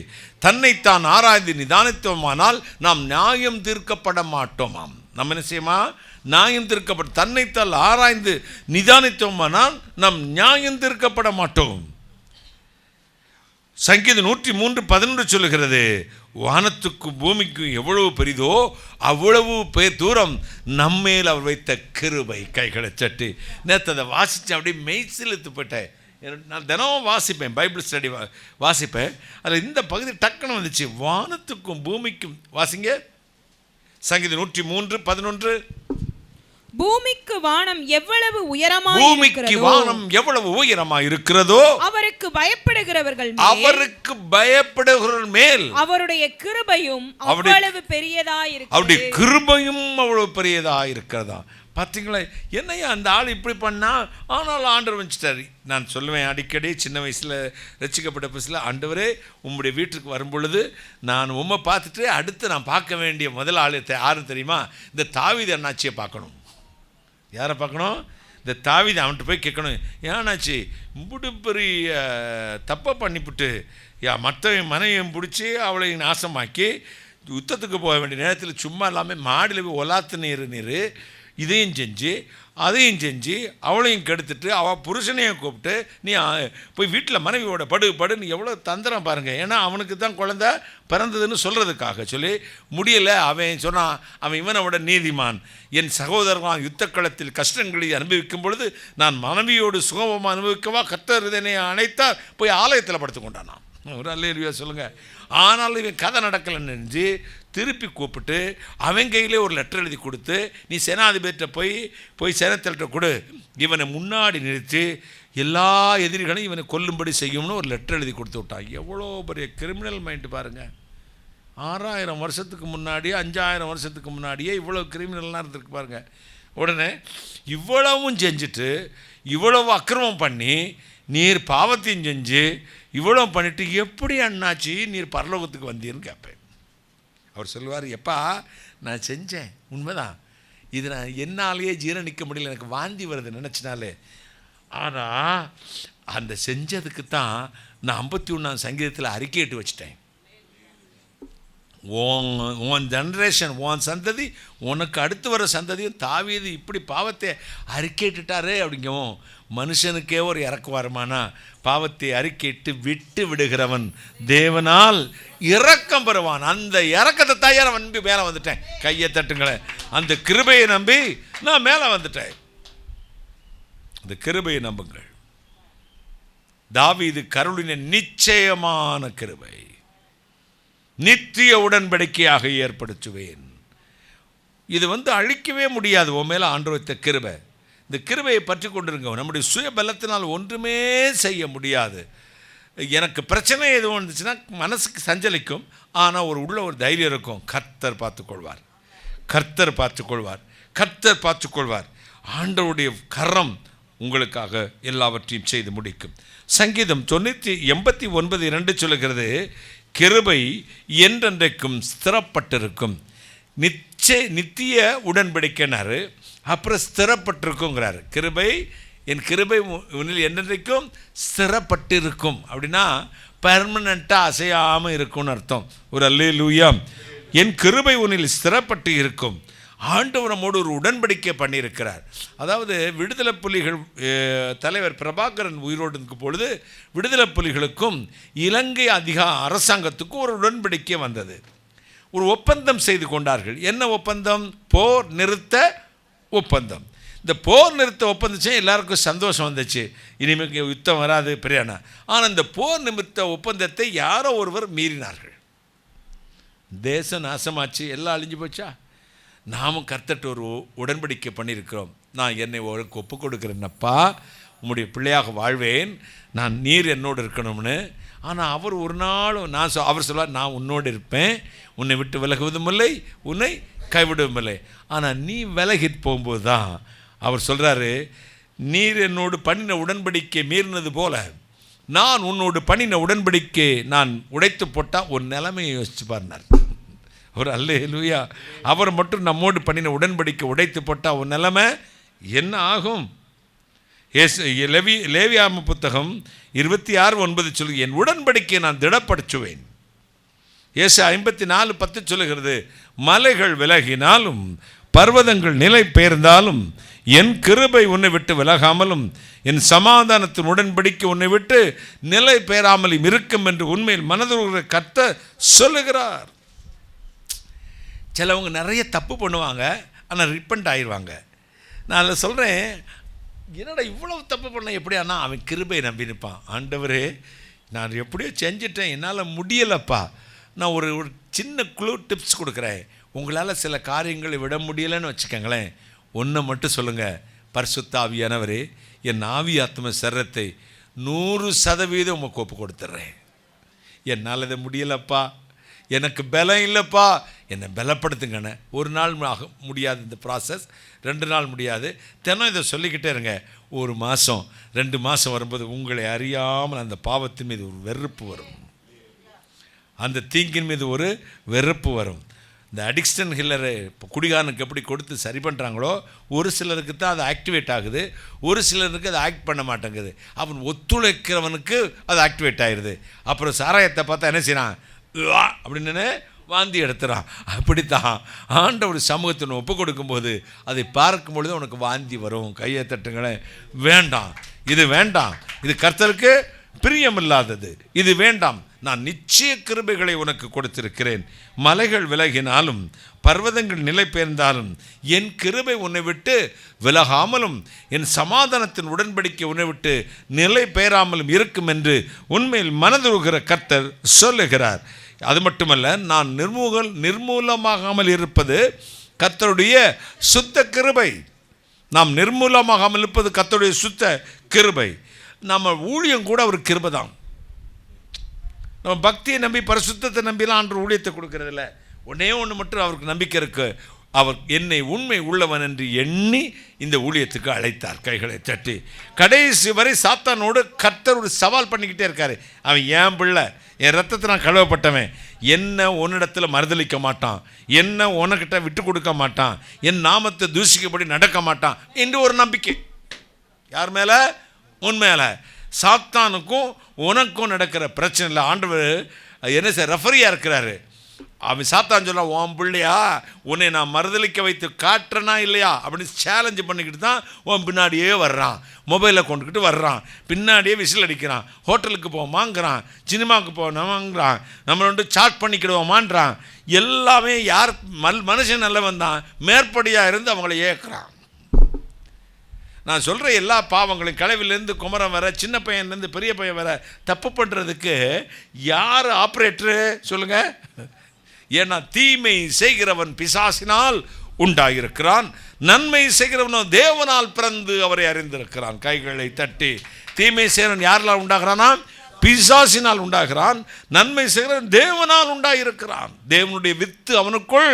தன்னைத்தான் ஆராய்ந்து நிதானித்தோமானால் நாம் நியாயம் தீர்க்கப்பட மாட்டோமாம். நம்ம என்ன செய்யுமா? நியாயம் தீர்க்கப்பட. தன்னைத்தான் ஆராய்ந்து நிதானித்தோமானால் நாம் நியாயம் தீர்க்கப்பட மாட்டோம். சங்கீதம் 103:11 சொல்லுகிறது, வானத்துக்கும் பூமிக்கும் எவ்வளவு பெரிதோ அவ்வளவு தூரம் நம்மேல் அவர் வைத்த கிருபை. கைகளை தட்டி. நேற்று அதை வாசித்து அப்படியே மெய்சிலுத்து போயிட்டேன். நான் தினமும் வாசிப்பேன், பைபிள் ஸ்டடி வாசிப்பேன். அதில் இந்த பகுதி டக்குன்னு வந்துச்சு. வானத்துக்கும் பூமிக்கும். வாசிங்க சங்கீதம் 103:11. பூமிக்கு வானம் எவ்வளவு உயரமாய் இருக்கிறதோ அவருக்கு பயப்படுகிறவர்கள் மேல் அவருடைய கிருபையும் அவ்வளவு பெரியதாய் இருக்கிறது. அவருடைய கிருபையும் அவ்வளவு பெரியதாய் இருக்கிறதா? பார்த்தீங்களா? என்னையா அந்த ஆள் இப்படி பண்ணா? ஆனால் ஆண்டவர் வச்சுட்டாரு. நான் சொல்லுவேன் அடிக்கடி, சின்ன வயசில் ரசிக்கப்பட்ட பஸ்ஸில், ஆண்டவரே உம்முடைய வீட்டுக்கு வரும்பொழுது நான் உம்மை பார்த்துட்டு அடுத்து நான் பார்க்க வேண்டிய முதல் ஆள் யாரும் தெரியுமா? இந்த தாவீது அண்ணாச்சியை பார்க்கணும். யாரை பார்க்கணும்? இந்த தாவீது. அவன்கிட்ட போய் கேட்கணும், ஏன்னாச்சு இப்படி பெரிய தப்பை பண்ணிவிட்டு மற்றவன் மனைவியும் பிடிச்சி அவளை நாசமாக்கி யுத்தத்துக்கு போக வேண்டிய நேரத்தில் சும்மா இல்லாமல் மாடியில் போய் ஒலாத்து நீர் இதையும் செஞ்சு அதையும் செஞ்சு அவளையும் கெடுத்துட்டு அவள் புருஷனையும் கூப்பிட்டு நீ போய் வீட்டில் மனைவியோட படுன்னு எவ்வளோ தந்திரம் பாருங்கள். ஏன்னா அவனுக்கு தான் குழந்தை பிறந்ததுன்னு சொல்கிறதுக்காக சொல்லி முடியலை. அவன் சொன்னான், அவன் இவனை விட நீதிமான். என் சகோதரன் யுத்த களத்தில் கஷ்டங்களை அனுபவிக்கும் பொழுது நான் மனைவியோடு சுகமாக அனுபவிக்கவா கர்த்தர் இதனை அணைத்தார், போய் ஆலயத்தில் படுத்து கொண்டானான். ஒரு அல்லேலூயா சொல்லுங்கள். ஆனால் இவன் கதை நடக்கலைன்னு நினைஞ்சு திருப்பி கூப்பிட்டு அவன் கையிலே ஒரு லெட்டர் எழுதி கொடுத்து, நீ சேனாதிபதிட்ட போய் சேனத்தில்கிட்ட கொடு, இவனை முன்னாடி நிறுத்தி எல்லா எதிரிகளையும் இவனை கொல்லும்படி செய்யும்னு ஒரு லெட்டர் எழுதி கொடுத்து விட்டான். எவ்வளோ பெரிய கிரிமினல் மைண்டு பாருங்கள். 6000 வருஷத்துக்கு முன்னாடியே 5000 வருஷத்துக்கு முன்னாடியே இவ்வளோ கிரிமினல்லாம் இருந்திருக்கு பாருங்கள். உடனே இவ்வளவும் செஞ்சுட்டு இவ்வளவு அக்கிரமம் பண்ணி நீர் பாவத்தையும் செஞ்சு இவ்வளோ பண்ணிவிட்டு எப்படி அண்ணாச்சி நீர் பரலோகத்துக்கு வந்தீர்னு கேட்பேன். அவர் சொல்லுவார், எப்பா நான் செஞ்சேன் உண்மைதான், இது நான் என்னாலேயே ஜீரணிக்க முடியல, எனக்கு வாந்தி வருது நினச்சினாலே. ஆனால் அந்த செஞ்சதுக்கு தான் நான் 51ஆம் சங்கீதத்தில் அறிக்கையிட்டு வச்சிட்டேன். உன் ஜென்ரேஷன், உன் சந்ததி, உனக்கு அடுத்து வர சந்ததியும் தாவீது இப்படி பாவத்தை அறிக்கையிட்டுட்டாரே அப்படிங்கவும், மனுஷனுக்கே ஒரு இறக்கம் வருமானா? பாவத்தை அறிக்கையிட்டு விட்டு விடுகிறவன் தேவனால் இரக்கம் பெறுவான். அந்த இறக்கத்தை தயார நம்பி மேலே வந்துட்டேன். கையை தட்டுங்களேன். அந்த கிருபையை நம்பி நான் மேலே வந்துட்டேன். அந்த கிருபையை நம்புங்கள். தாவீது கருளின நிச்சயமான கிருபை, நித்திய உடன்படிக்கையாக ஏற்படுத்துவேன். இது அழிக்கவே முடியாது. உன் மேலே ஆண்டவர் வைத்த கிருபை. இந்த கிருபையை பற்றி கொண்டிருங்க. நம்முடைய சுய பலத்தினால் ஒன்றுமே செய்ய முடியாது. எனக்கு பிரச்சனை எதுவும் வந்துச்சுன்னா மனசுக்கு சஞ்சலிக்கும், ஆனால் உள்ள ஒரு தைரியம் இருக்கும். கர்த்தர் பார்த்துக்கொள்வார், கர்த்தர் பார்த்துக்கொள்வார், கர்த்தர் பார்த்துக்கொள்வார். ஆண்டவருடைய கரம் உங்களுக்காக எல்லாவற்றையும் செய்து முடிக்கும். சங்கீதம் 89:2 சொல்லுகிறது, கிருபை என்றென்றைக்கும் ஸ்திரப்பட்டிருக்கும். நித்திய உடன்படிக்கைனாரு, அப்புறம் ஸ்திரப்பட்டிருக்குங்கிறாரு. கிருபை, என் கிருபை உன்னில் என்றென்றைக்கும் ஸ்திரப்பட்டிருக்கும் அப்படின்னா பெர்மனண்ட்டாக அசையாமல் இருக்கும்னு அர்த்தம். ஒரு அல்லேலூயா. என் கிருபை உன்னில் ஸ்திரப்பட்டு இருக்கும். ஆண்டவர் நம்மோடு ஒரு உடன்படிக்கை பண்ணியிருக்கிறார். அதாவது விடுதலை புலிகள் தலைவர் பிரபாகரன் உயிரோடு இருக்கும் பொழுது விடுதலை புலிகளுக்கும் இலங்கை அரசாங்கத்துக்கும் ஒரு உடன்படிக்கை வந்தது. ஒரு ஒப்பந்தம் செய்து கொண்டார்கள். என்ன ஒப்பந்தம்? போர் நிறுத்த ஒப்பந்தம். இந்த போர் நிறுத்த ஒப்பந்தம் எல்லாருக்கும் சந்தோஷம் வந்துச்சு. இனிமேல் யுத்தம் வராது பிரியாணா. ஆனால் இந்த போர் நிமித்த ஒப்பந்தத்தை யாரோ ஒருவர் மீறினார்கள். தேசம் நாசமாச்சு, எல்லாம் அழிஞ்சு போச்சா? நாமும் கர்த்தர்ட்ட ஒரு உடன்படிக்கை பண்ணியிருக்கிறோம். நான் என்னை உனக்கு ஒப்பு கொடுக்குறேன்னப்பா, உம்முடைய பிள்ளையாக வாழ்வேன், நீர் என்னோடு இருக்கணும்னு. ஆனால் அவர் ஒரு நாளும் அவர் சொல்வார், நான் உன்னோடு இருப்பேன், உன்னை விட்டு விலகுவதும் இல்லை, உன்னை கைவிடுவதும் இல்லை. ஆனால் நீ விலகிட்டு போகும்போது தான் அவர் சொல்கிறாரு, நீர் என்னோடு பண்ணின உடன்படிக்கை மீறினது போல நான் உன்னோடு பண்ணின உடன்படிக்கை நான் உடைத்து போட்டால் ஒரு நிலைமையை யோசிச்சு பாருனார். ஒரு அல்லேலூயா. அவர் மட்டும் நம்மோடு பண்ணின உடன்படிக்கை உடைத்து போட்டால் ஒரு நிலைமை என்ன ஆகும்? லேவியாகம புத்தகம் 26:9 சொல்லு, என் உடன்படிக்கையை நான் திடப்படுத்துவேன். ஏசாயா 54:10 சொல்லுகிறது, மலைகள் விலகினாலும் பர்வதங்கள் நிலை பெயர்ந்தாலும் என் கிருபை உன்னை விட்டு விலகாமலும் என் சமாதானத்தின் உடன்படிக்கை உன்னை விட்டு நிலை பெயராமலும் இருக்கும் என்று உண்மையில் மனதுருகிற கர்த்தர் சொல்லுகிறார். சிலவங்க நிறைய தப்பு பண்ணுவாங்க, ஆனால் ரிப்பண்ட் ஆயிடுவாங்க. நான் அதில் சொல்கிறேன், என்னடா இவ்வளவு தப்பு பண்ண எப்படியானா? அவன் கிருபை நம்பி நிற்பான். ஆண்டவரே, நான் எப்படியோ செஞ்சிட்டேன், என்னால் முடியலைப்பா. நான் ஒரு சின்ன டிப்ஸ் கொடுக்குறேன். உங்களால் சில காரியங்களை விட முடியலைன்னு வச்சுக்கோங்களேன், ஒன்றை மட்டும் சொல்லுங்கள், பரிசுத்த ஆவியானவரே, என் ஆவி ஆத்ம சரீரத்தை 100% உமக்கு ஒப்பு கொடுத்துட்றேன். என்னால் இதை முடியலைப்பா, எனக்கு பலம் இல்லைப்பா, என்னை பலப்படுத்துங்கண்ணே. ஒரு நாள் முடியாது இந்த ப்ராசஸ், 2 நாள் முடியாது. தினம் இதை சொல்லிக்கிட்டே இருங்க. 1 மாதம் 2 மாதம் வரும்போது உங்களை அறியாமல் அந்த பாவத்தின் மீது ஒரு வெறுப்பு வரும், அந்த தீங்கின் மீது ஒரு வெறுப்பு வரும். இந்த அடிக்ஷன் ஹில்லரு இப்போ குடிகாரனுக்கு எப்படி கொடுத்து சரி பண்ணுறாங்களோ, ஒரு சிலருக்கு தான் அது ஆக்டிவேட் ஆகுது, ஒரு சிலருக்கு அது ஆக்ட் பண்ண மாட்டேங்குது. அவன் ஒத்துழைக்கிறவனுக்கு அது ஆக்டிவேட் ஆகிடுது. அப்புறம் சாராயத்தை பார்த்தா என்ன செய்யறான்? அப்படின்னு வாந்தி எடுத்துறான். அப்படித்தான் ஆண்டவர் சமூகத்தின் ஒப்பு கொடுக்கும்போது அதை பார்க்கும் பொழுது உனக்கு வாந்தி வரும். கையை தட்டுங்களேன். வேண்டாம், இது வேண்டாம், இது கர்த்தருக்கு பிரியமில்லாதது, இது வேண்டாம். நான் நிச்சய கிருபைகளை உனக்கு கொடுத்திருக்கிறேன். மலைகள் விலகினாலும் பர்வதங்கள் நிலை பெயர்ந்தாலும் என் கிருபை உன்னை விட்டு விலகாமலும் என் சமாதானத்தின் உடன்படிக்கை உன்னை விட்டு நிலை பெயராமலும் இருக்கும் என்று உண்மையில் மனதுருகிற கர்த்தர் சொல்லுகிறார். அது மட்டுமல்ல, நான் நிர்மூலமாகாமல் இருப்பது கர்த்தருடைய சுத்த கிருபை. நாம் நிர்மூலமாகாமல் இருப்பது கர்த்தருடைய சுத்த கிருபை. நம்ம ஊழியம் கூட ஒரு கிருபை தான். நம்ம பக்தியை நம்பி பரிசுத்தத்தை நம்பிலாம் ஆண்டு ஊழியத்தை கொடுக்கறதில்ல. ஒன்று மட்டும் அவருக்கு நம்பிக்கை இருக்கு. அவர் என்னை உண்மை உள்ளவன் என்று எண்ணி இந்த ஊழியத்துக்கு அழைத்தார். கைகளை தட்டி கடைசி வரை சாத்தானோடு கர்த்தர் ஒரு சவால் பண்ணிக்கிட்டே இருக்காரு. அவன் என் பிள்ளை, என் ரத்தத்தை நான் கழுவப்பட்டவன், என்ன உன்னிடத்தில் மறுதளிக்க மாட்டான், என்ன உனக்கிட்ட விட்டு கொடுக்க மாட்டான், என் நாமத்தை தூஷிக்கப்படி நடக்க மாட்டான் என்று ஒரு நம்பிக்கை. யார் மேலே? உன் மேலே. சாத்தானுக்கும் உனக்கும் நடக்கிற பிரச்சனை இல்லை. ஆண்டவர் என்ன சார் ரெஃபரியாக இருக்கிறாரு. அவன் சாத்தான் சொல்ல, உன் பிள்ளையா உன்னை நான் மறுதளிக்க வைத்து காட்டுறனா இல்லையா அப்படின்னு சேலஞ்சு பண்ணிக்கிட்டு தான் உன் பின்னாடியே வர்றான். மொபைலை கொண்டுக்கிட்டு வர்றான், பின்னாடியே விசில் அடிக்கிறான், ஹோட்டலுக்கு போமாங்கிறான், சினிமாவுக்கு போனோமாங்கிறான், நம்மளை வந்து சாட் பண்ணிக்கிடுவோமான்றான். எல்லாமே யார் மனுஷன் நல்லவன் தான் மேற்படியாக இருந்து அவங்கள ஏற்கிறான். நான் சொல்கிற எல்லா பாவங்களையும் கலவிலேருந்து குமரன் வர, சின்ன பையன்லேருந்து பெரிய பையன் வர தப்பு பண்ணுறதுக்கு யார் ஆப்ரேட்டரு சொல்லுங்கள்? ஏன்னா தீமை செய்கிறவன் பிசாசினால் உண்டாயிருக்கிறான், நன்மை செய்கிறவனோ தேவனால் பிறந்து அவரை அறிந்திருக்கிறான். கைகளை தட்டி. தீமை செய்கிறவன் யாரெல்லாம் உண்டாகிறானா? பிசாசினால் உண்டாகிறான். நன்மை செய்கிறவன் தேவனால் உண்டாயிருக்கிறான். தேவனுடைய வித்து அவனுக்குள்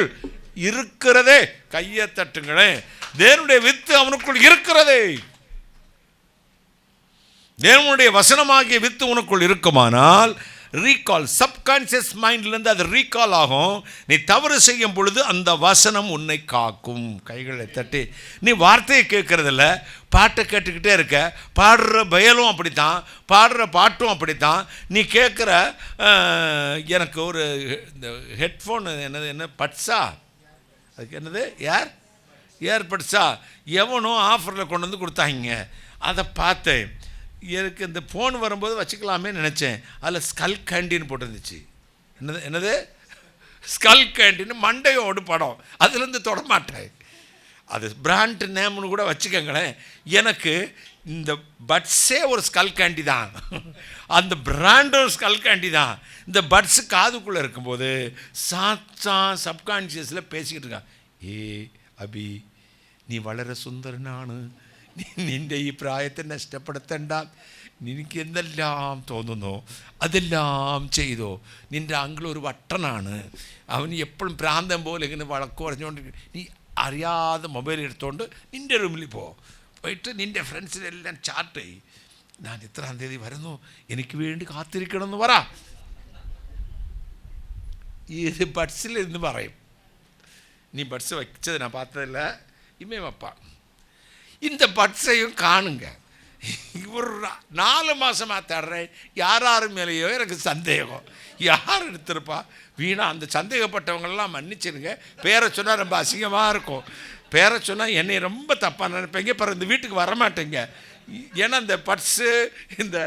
இருக்கிறதே. கையை தட்டுங்களே. தேவனுடைய வித்து அவனுக்குள் இருக்கிறதே. தேவனுடைய வசனமாகிய வித்து உனக்குள் இருக்குமானால் ரீகால், சப்கான்சியஸ் மைண்ட்லேருந்து அது ரீகால் ஆகும். நீ தவறு செய்யும் பொழுது அந்த வசனம் உன்னை காக்கும். கைகளை தட்டி. நீ வார்த்தையை கேட்கறதில்ல, பாட்டை கேட்டுக்கிட்டே இருக்க. பாடுற பயலும் அப்படித்தான், பாடுற பாட்டும் அப்படித்தான். நீ கேட்குற எனக்கு ஒரு இந்த ஹெட்ஃபோன் என்ன பட்ஸா, அதுக்கு என்னது ஏர்பட்ஸா எவனோ ஆஃபரில் கொண்டு வந்து கொடுத்தாங்க. அதை பார்த்தேன். எனக்கு இந்த ஃபோன் வரும்போது வச்சுக்கலாமே நினச்சேன். அதில் ஸ்கல் கேண்டின்னு போட்டிருந்துச்சு. என்னது ஸ்கல் கேண்டின்னு மண்டையோடு படம். அதுலேருந்து தொடமாட்டேன். அது பிராண்ட் நேம்னு கூட வச்சுக்கோங்களேன். எனக்கு இந்த பட்ஸே ஒரு ஸ்கல் கேண்டி தான், அந்த பிராண்டும் ஸ்கல் கேண்டி தான். இந்த பட்ஸு காதுக்குள்ளே இருக்கும்போது சாத்தான் சப்கான்ஷியஸில் பேசிக்கிட்டு இருக்கான். അബി നീ വളരെ സുന്ദരനാണ്, നിൻ്റെ ഈ പ്രായത്തെ നഷ്ടപ്പെടുത്തണ്ട, നിനക്ക് എന്തെല്ലാം തോന്നുന്നോ അതെല്ലാം ചെയ്തോ. നിൻ്റെ അങ്കിൾ ഒരു വട്ടനാണ്, അവൻ എപ്പോഴും ഭ്രാന്തം പോലെ ഇങ്ങനെ വഴക്ക് പറഞ്ഞുകൊണ്ട് നീ അറിയാതെ മൊബൈൽ എടുത്തുകൊണ്ട് നിൻ്റെ റൂമിൽ പോയിട്ട് നിൻ്റെ ഫ്രണ്ട്സിനെല്ലാം ചാറ്റ് ചെയ്യും. ഞാൻ ഇത്രാം തീയതി വരുന്നു, എനിക്ക് വേണ്ടി കാത്തിരിക്കണമെന്ന് പറ. ഇത് ബഡ്സിൽ എന്ന് പറയും. நீ பட்ஸை வச்சது நான் பார்த்ததில்ல, இமே வைப்பான். இந்த பட்ஸையும் காணுங்க. ஒரு 4 மாதமாக தேடுறேன். யார் மேலேயோ எனக்கு சந்தேகம். யார் எடுத்திருப்பா வீணா? அந்த சந்தேகப்பட்டவங்களெல்லாம் மன்னிச்சிருங்க. பேரை சொன்னால் ரொம்ப அசிங்கமாக இருக்கும். பேரை சொன்னால் என்னை ரொம்ப தப்பாக நினைப்பீங்க. பிறகு இந்த வீட்டுக்கு வரமாட்டேங்க. ஏன்னா இந்த பட்ஸு, இந்த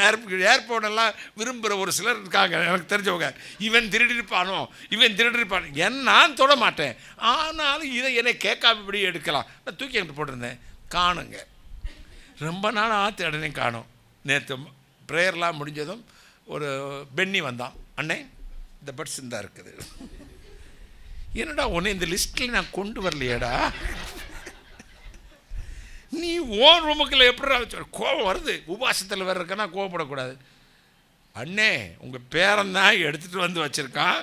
ஏர்போர்ட்டெல்லாம் விரும்புகிற ஒரு சிலர் இருக்காங்க எனக்கு தெரிஞ்சவங்க. இவன் திருடிருப்பானோ, இவன் திருடிருப்பானோ. நான் தொட மாட்டேன். ஆனாலும் இதை என்னை கேட்காம இப்படி எடுக்கலாம். நான் தூக்கி என்கிட்ட போட்டிருந்தேன். காணுங்க. ரொம்ப நாளாக தேடனே காணும். நேற்று ப்ரேயர்லாம் முடிஞ்சதும் ஒரு பென்னி வந்தான். அண்ணே இந்த பட்ஸ் தான் இருக்குது. என்னடா உன்னை இந்த லிஸ்ட்டில் நான் கொண்டு வரலையேடா, நீ ஓன் ரூமுக்குள்ள எப்படி வச்சு? கோபம் வருது. உபாசத்தில் வேறு இருக்கனா கோவப்படக்கூடாது. அண்ணே உங்கள் பேரன்தான் எடுத்துகிட்டு வந்து வச்சுருக்கான்.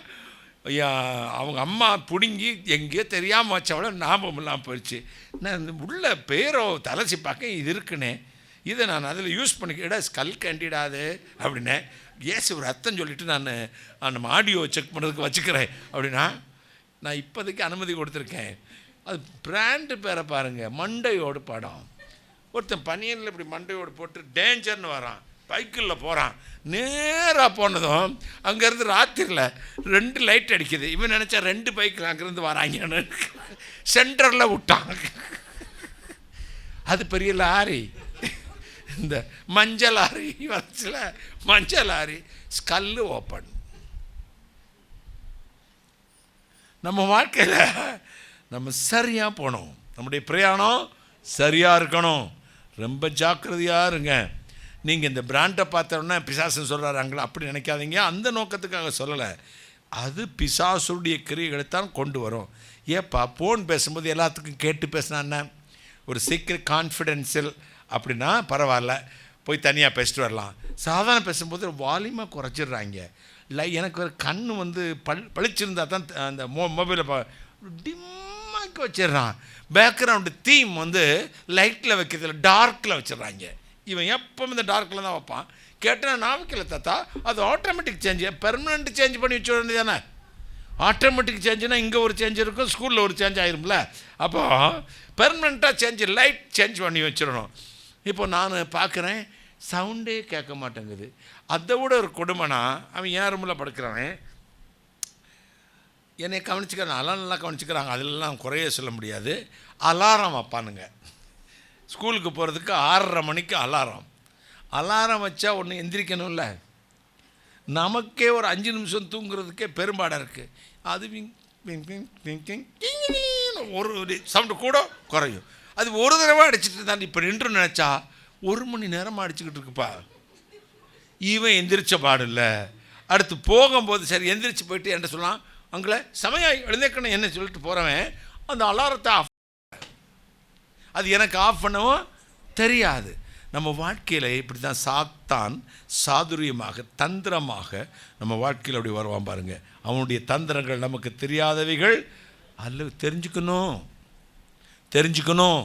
அவங்க அம்மா பிடுங்கி எங்கேயோ தெரியாமல் வச்சவள ஞாபகம் இல்லாமல் போயிடுச்சு. நான் இந்த உள்ள பேரோ தலைச்சி பார்க்க இது இருக்குண்ணே, இதை நான் அதில் யூஸ் பண்ணிக்கிட ஸ்கல் கேண்டிடாது அப்படின்னேன். ஏசு ஒரு அர்த்தம் சொல்லிவிட்டு நான் நம்ம ஆடியோ செக் பண்ணுறதுக்கு வச்சுக்கிறேன் அப்படின்னா, நான் இப்போதைக்கு அனுமதி கொடுத்துருக்கேன். அது பிராண்டு பேரை பாருங்கள், மண்டையோடு படம். ஒருத்தன் பனியனில் இப்படி மண்டையோடு போட்டு டேஞ்சர்னு வரான், பைக்கிளில் போகிறான். நேராக போனதும் அங்கேருந்து ராத்திரியில் 2 லைட் அடிக்குது. இவன் நினச்சா 2 பைக்கில் அங்கேருந்து வராங்கன்னு சென்டரில் விட்டான். அது பெரிய லாரி, இந்த மஞ்சள் லாரி வந்துச்சுல, மஞ்சள் லாரி ஸ்கல்லு ஓப்பன். நம்ம வாழ்க்கையில் நம்ம சரியாக போகணும். நம்முடைய பிரயாணம் சரியாக இருக்கணும். ரொம்ப ஜாக்கிரதையாக இருங்க. நீங்கள் இந்த பிராண்டை பார்த்தோன்னா பிசாசுன்னு சொல்கிறாங்களா அப்படி நினைக்காதீங்க. அந்த நோக்கத்துக்காக சொல்லலை. அது பிசாசுடைய கிரியைகளைத்தான் கொண்டு வரும். ஏப்பா ஃபோன் பேசும்போது எல்லாத்துக்கும் கேட்டு பேசினா என்ன? ஒரு சீக்ரெட் கான்ஃபிடென்ஷியல் அப்படின்னா பரவாயில்ல, போய் தனியாக பேசிட்டு வரலாம். சாதாரண பேசும்போது வால்யூமாக குறைச்சிடுறாங்க. இல்லை எனக்கு ஒரு கண் வந்து பளிச்சிருந்தா தான் அந்த மொபைலை டிம்மாக்கி வச்சிடுறான். பேக்ரவுண்டு தீம் வந்து லைட்டில் வைக்கிறதுல டார்க்கில் வச்சிடுறாங்க. இவன் எப்பவும் இந்த டார்க்கில் தான் வைப்பான். கேட்டால் நான் வைக்கல தாத்தா, அது ஆட்டோமேட்டிக் சேஞ்சு, பெர்மனெண்ட் சேஞ்ச் பண்ணி வச்ச வேண்டியது தானே. ஆட்டோமேட்டிக் சேஞ்சுனா இங்கே ஒரு சேஞ்ச் இருக்கும், ஸ்கூலில் ஒரு சேஞ்ச் ஆயிரும்ல. அப்போ பெர்மனெண்ட்டாக சேஞ்சு லைட் சேஞ்ச் பண்ணி வச்சிடணும். இப்போ நான் பார்க்குறேன் சவுண்டே கேட்க மாட்டேங்குது. அதை விட ஒரு கொடுமைனா, அவன் ஏன் ரூமில் படுக்கிறானே, என்னை கவனிச்சுக்கிறாங்க, நல்லா கவனிச்சுக்கிறாங்க, அதெல்லாம் குறைய சொல்ல முடியாது. அலாரம் வைப்பானுங்க. ஸ்கூலுக்கு போகிறதுக்கு 6:30 மணிக்கு அலாரம் வச்சா ஒன்று எந்திரிக்கணும்ல. நமக்கே ஒரு 5 நிமிஷம் தூங்குறதுக்கே பெரும்பாடாக இருக்குது. அது ஒரு சவுண்டு கூட குறையும். அது ஒரு தடவை அடிச்சுட்டு தான் இப்போ நின்று நினச்சா 1 மணி நேரமாக அடிச்சுக்கிட்டு இருக்குப்பா. இவன் எந்திரிச்ச பாடு இல்லை. அடுத்து போகும்போது சரி எந்திரிச்சு போயிட்டு என்ன சொல்லலாம், அங்கே சமயம் எழுந்தேக்கணும் என்ன சொல்லிட்டு போகிறவன் அந்த அலாரத்தை ஆஃப், அது எனக்கு ஆஃப் பண்ணவும் தெரியாது. நம்ம வாழ்க்கையில் இப்படி தான் சாத்தான் சாதுரியமாக தந்திரமாக நம்ம வாழ்க்கையில் அப்படி வருவான் பாருங்க. அவனுடைய தந்திரங்கள் நமக்கு தெரியாதவைகள் அல்ல. தெரிஞ்சுக்கணும்.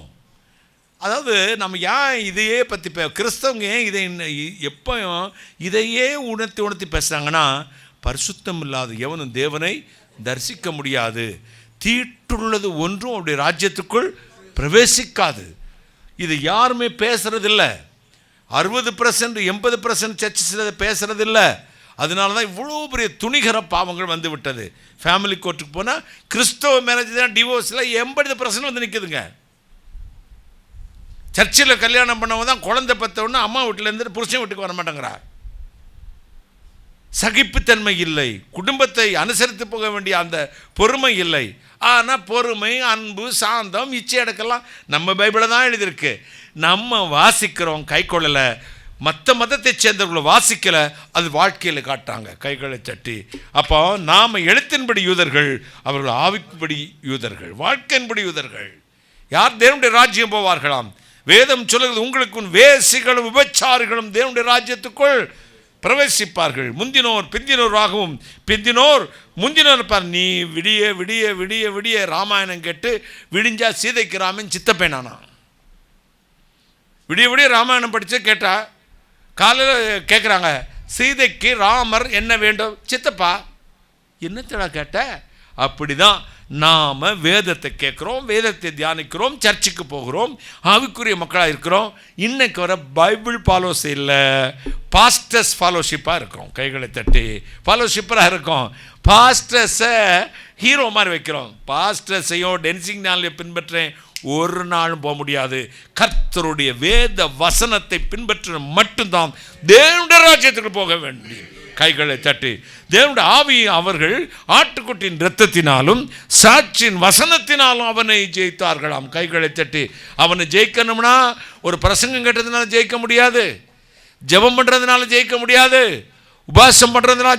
அதாவது நம்ம ஏன் இதையே பற்றி கிறிஸ்தவங்க ஏன் இதை எப்போ இதையே உணர்த்தி பேசுகிறாங்கன்னா, பரிசுத்தம் இல்லாத எவனும் தேவனை தரிசிக்க முடியாது, தீட்டுள்ளது ஒன்றும் அவருடைய ராஜ்யத்துக்குள் பிரவேசிக்காது. இது யாருமே பேசுறதில்ல. 60% 80% சர்ச்சஸில் அதை பேசுறதில்ல. அதனால தான் இவ்வளோ பெரிய துணிகர பாவங்கள் வந்து விட்டது. ஃபேமிலி கோர்ட்டுக்கு போனால் கிறிஸ்தவ மேரேஜ் தான் டிவோர்ஸில் 80% வந்து நிற்குதுங்க. சர்ச்சில் கல்யாணம் பண்ணவங்க தான் குழந்தை பெற்றவொன்னே அம்மா வீட்டிலேருந்து புருஷன் வீட்டுக்கு வர மாட்டேங்கிறா. சகிப்புத்தன்மை இல்லை, குடும்பத்தை அனுசரித்து போக வேண்டிய அந்த பொறுமை இல்லை. ஆனால் பொறுமை, அன்பு, சாந்தம், இச்சை அடக்கலாம் நம்ம பைபிளில் தான் எழுதியிருக்கு. நம்ம வாசிக்கிறோம், கை கொள்ளலை. மற்ற மதத்தை சேர்ந்தவர்களை வாசிக்கலை, அது வாழ்க்கையில் காட்டுறாங்க கைகளை தட்டி. அப்போ நாம் எழுத்தின்படி யூதர்கள், அவர்கள் ஆவிக்கும்படி யூதர்கள், வாழ்க்கையின்படி யூதர்கள். யார் தேவனுடைய ராஜ்யம் போவார்களாம்? வேதம் சொல்லுகிறது, உங்களுக்கு வேசிகளும் விபச்சாரிகளும் தேவனுடைய ராஜ்யத்துக்குள் பிரவேசிப்பார்கள். முந்தினோர் பிந்தினோராகவும் பிந்தினோர் முந்தினோர் பார். நீ விடிய விடிய விடிய விடிய ராமாயணம் கேட்டு விடிஞ்சா சீதைக்கு ராமன் சித்தப்பேனானா? விடிய விடிய ராமாயணம் படித்து கேட்டா காலையில் கேட்குறாங்க, சீதைக்கு ராமர் என்ன வேண்டும்? சித்தப்பா. என்னத்தடா கேட்ட? அப்படி தான் நாம் வேதத்தை கேட்குறோம், வேதத்தை தியானிக்கிறோம், சர்ச்சுக்கு போகிறோம், ஆவிக்குரிய மக்களாக இருக்கிறோம். இன்னைக்கு வர பைபிள் ஃபாலோஸ் இல்லை, பாஸ்டர்ஸ் ஃபாலோஷிப்பாக இருக்கிறோம். கைகளை தட்டி ஃபாலோஷிப்பராக இருக்கோம். பாஸ்டர்ஸை ஹீரோ மாதிரி வைக்கிறோம். பாஸ்டர்ஸையும் டென்சிங் நாளில் பின்பற்றேன் ஒரு நாளும் போக முடியாது. கர்த்தருடைய வேத வசனத்தை பின்பற்ற மட்டும்தான் தேவனுடைய ராஜ்யத்துக்கு போக வேண்டிய. கைகளை தட்டி தேவனுடைய ஆவி அவர்கள் ஆட்டுக்குட்டியின் இரத்தத்தினாலும் சாட்சியின் வசனத்தினாலும் அவனை ஜெயித்தார்களாம். கைகளை தட்டி அவனை ஜெயிக்கணும்னா ஒரு பிரசங்கம் கேட்டதுனால ஜெயிக்க முடியாது, ஜெபம் பண்ணுறதுனால ஜெயிக்க முடியாது, உபாசம் பண்ணுறதுனால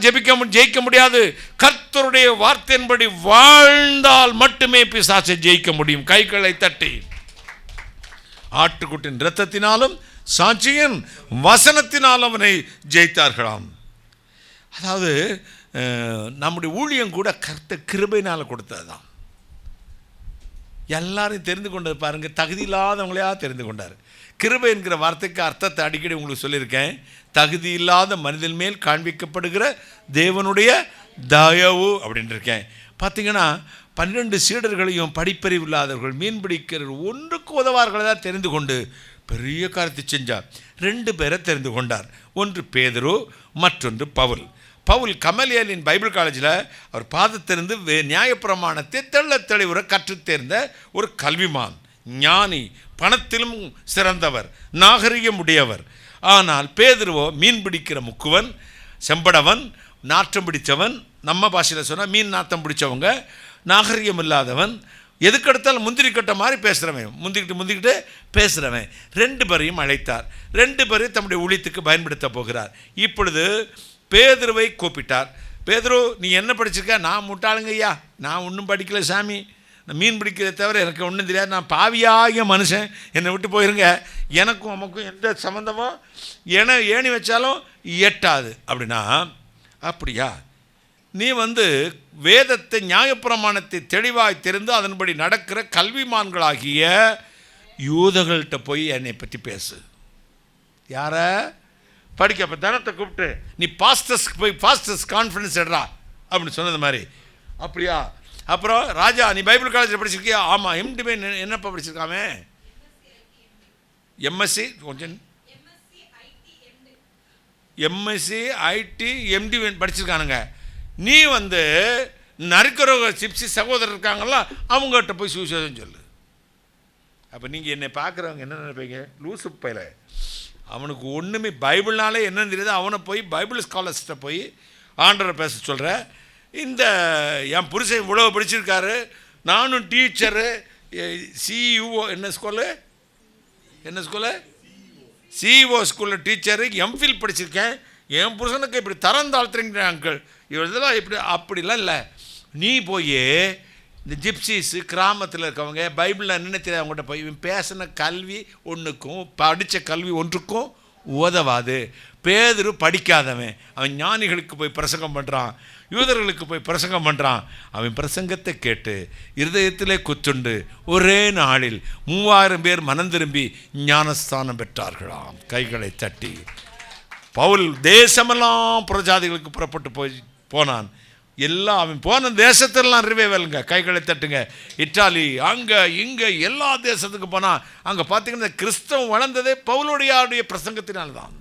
ஜெயிக்க முடியாது. கர்த்தருடைய வார்த்தையின்படி வாழ்ந்தால் மட்டுமே பிசாசை ஜெயிக்க முடியும். கைகளை தட்டி ஆட்டுக்குட்டியின் இரத்தத்தினாலும் சாட்சியின் வசனத்தினால் அவனை ஜெயித்தார்களாம். அதாவது நம்முடைய ஊழியம் கூட கர்த்தர் கிருபையினால் கொடுத்தது தான். எல்லாரையும் தெரிந்து கொண்டது பாருங்கள், தகுதி இல்லாதவங்களையா தெரிந்து கொண்டார். கிருபை என்கிற வார்த்தைக்கு அர்த்தத்தை அடிக்கடி உங்களுக்கு சொல்லியிருக்கேன். தகுதி இல்லாத மனிதன் மேல் காண்பிக்கப்படுகிற தேவனுடைய தயவு அப்படின்னு இருக்கேன். பார்த்தீங்கன்னா 12 சீடர்களையும் படிப்பறிவு இல்லாதவர்கள், மீன்பிடிக்கிறவர்கள், ஒன்றுக்கு உதவார்களை தான் தெரிந்து கொண்டு பெரிய காரியத்தை செஞ்சார். 2 பேரை தெரிந்து கொண்டார். ஒன்று பேதுரு, மற்றொன்று பவுல். பவுல் கமலியலின் பைபிள் காலேஜில் அவர் பாதத்திலிருந்து நியாயப்பிரமாணத்தை தெள்ள தெளிவுற கற்றுத்தேர்ந்த ஒரு கல்விமான், ஞானி, பணத்திலும் சிறந்தவர், நாகரிகம் உடையவர். ஆனால் பேதுருவோ மீன் பிடிக்கிற முக்குவன், செம்படவன், நாற்றம் பிடித்தவன், நம்ம பாஷையில் சொன்னால் மீன் நாற்றம் பிடிச்சவங்க, நாகரிகம் இல்லாதவன், எதுக்கெடுத்தாலும் முந்திரி கட்ட மாதிரி பேசுகிறவன், முந்திக்கிட்டு பேசுகிறவன். 2 பேரையும் அழைத்தார். 2 பேரையும் தம்முடைய ஊழியத்துக்கு பயன்படுத்த போகிறார். இப்பொழுது பேதுருவை கூப்பிட்டார். பேதுரு, நீ என்ன படிச்சிருக்க? நான் முட்டாளுங்க ஐயா, நான் ஒன்றும் படிக்கல சாமி, நான் மீன் பிடிக்கிறத தவிர எனக்கு ஒன்றும் தெரியாது, நான் பாவியாகிய மனுஷன், என்னை விட்டு போயிருங்க, எனக்கும் நமக்கும் எந்த சம்மந்தமோ ஏணி வச்சாலும் எட்டாது அப்படின்னா. அப்படியா? நீ வேதத்தை நியாயப்பிரமாணத்தை தெளிவாய் தெரிந்து அதன்படி நடக்கிற கல்விமான்களாகிய யூதர்கள்ட்ட போய் என்னை பற்றி பேசு. யார படிக்க? அப்போ தனத்தை கூப்பிட்டு நீ பாஸ்டர்ஸ்க்கு போய் பாஸ்டர்ஸ் கான்ஃபரன்ஸ் எடுறா அப்படின்னு சொன்னது மாதிரி. அப்படியா? அப்புறம் ராஜா, நீ பைபிள் காலேஜில் படிச்சிருக்கியா? ஆமாம். எம்டி என்னப்பா படிச்சிருக்காமே? எம்எஸ்சி கொஞ்சம் எம்எஸ்சி ஐடி எம்டி படிச்சிருக்கானுங்க. நீ நறுக்கிறவங்க சிப்ஸி சகோதரர் இருக்காங்களா, அவங்ககிட்ட போய் சுவிசேஷம் சொல்லு. அப்போ நீங்கள் என்னை பார்க்குறவங்க என்ன நினைப்பீங்க? லூசு பையல, அவனுக்கு ஒன்றுமே பைபிள்னாலே என்னன்னு தெரியாது, அவனை போய் பைபிள் ஸ்காலர்ஸ்கிட்ட போய் ஆண்டரை பேச சொல்கிற. இந்த என் புருஷன் இவ்வளோ படிச்சிருக்காரு, நானும் டீச்சரு, சிஇஓ, என்ன ஸ்கூலு சிஇஓ ஸ்கூலில் டீச்சரு, எம்ஃபில் படிச்சிருக்கேன், என் புருஷனுக்கு இப்படி தரம் தாழ்த்துறீங்க அங்கிள், இதெல்லாம் இப்படி அப்படிலாம் இல்லை. நீ போய் இந்த ஜிப்சிஸு கிராமத்தில் இருக்கவங்க பைபிளில் என்ன தெரியாது அவங்ககிட்ட போய் இவன் பேசின கல்வி ஒன்றுக்கும் படித்த கல்வி ஒன்றுக்கும் உதவாது. பேதுரு படிக்காதவன், அவன் ஞானிகளுக்கு போய் பிரசங்கம் பண்ணுறான், யூதர்களுக்கு போய் பிரசங்கம் பண்ணுறான். அவன் பிரசங்கத்தை கேட்டு இருதயத்திலே குத்துண்டு ஒரே நாளில் 3000 பேர் மனம் திரும்பி ஞானஸ்தானம் பெற்றார்களாம். கைகளை தட்டி பவுல் தேசமெல்லாம் புறஜாதிகளுக்கு புறப்பட்டு போனான். எல்லாம் அவன் போன தேசத்திலலாம் ரிவைவலுங்க. கைகளை தட்டுங்க. இட்டாலி, அங்கே இங்கே எல்லா தேசத்துக்கு போனால் அங்கே பார்த்தீங்கன்னா கிறிஸ்தவம் வளர்ந்ததே பவுலுடைய பிரசங்கத்தினால்தான்.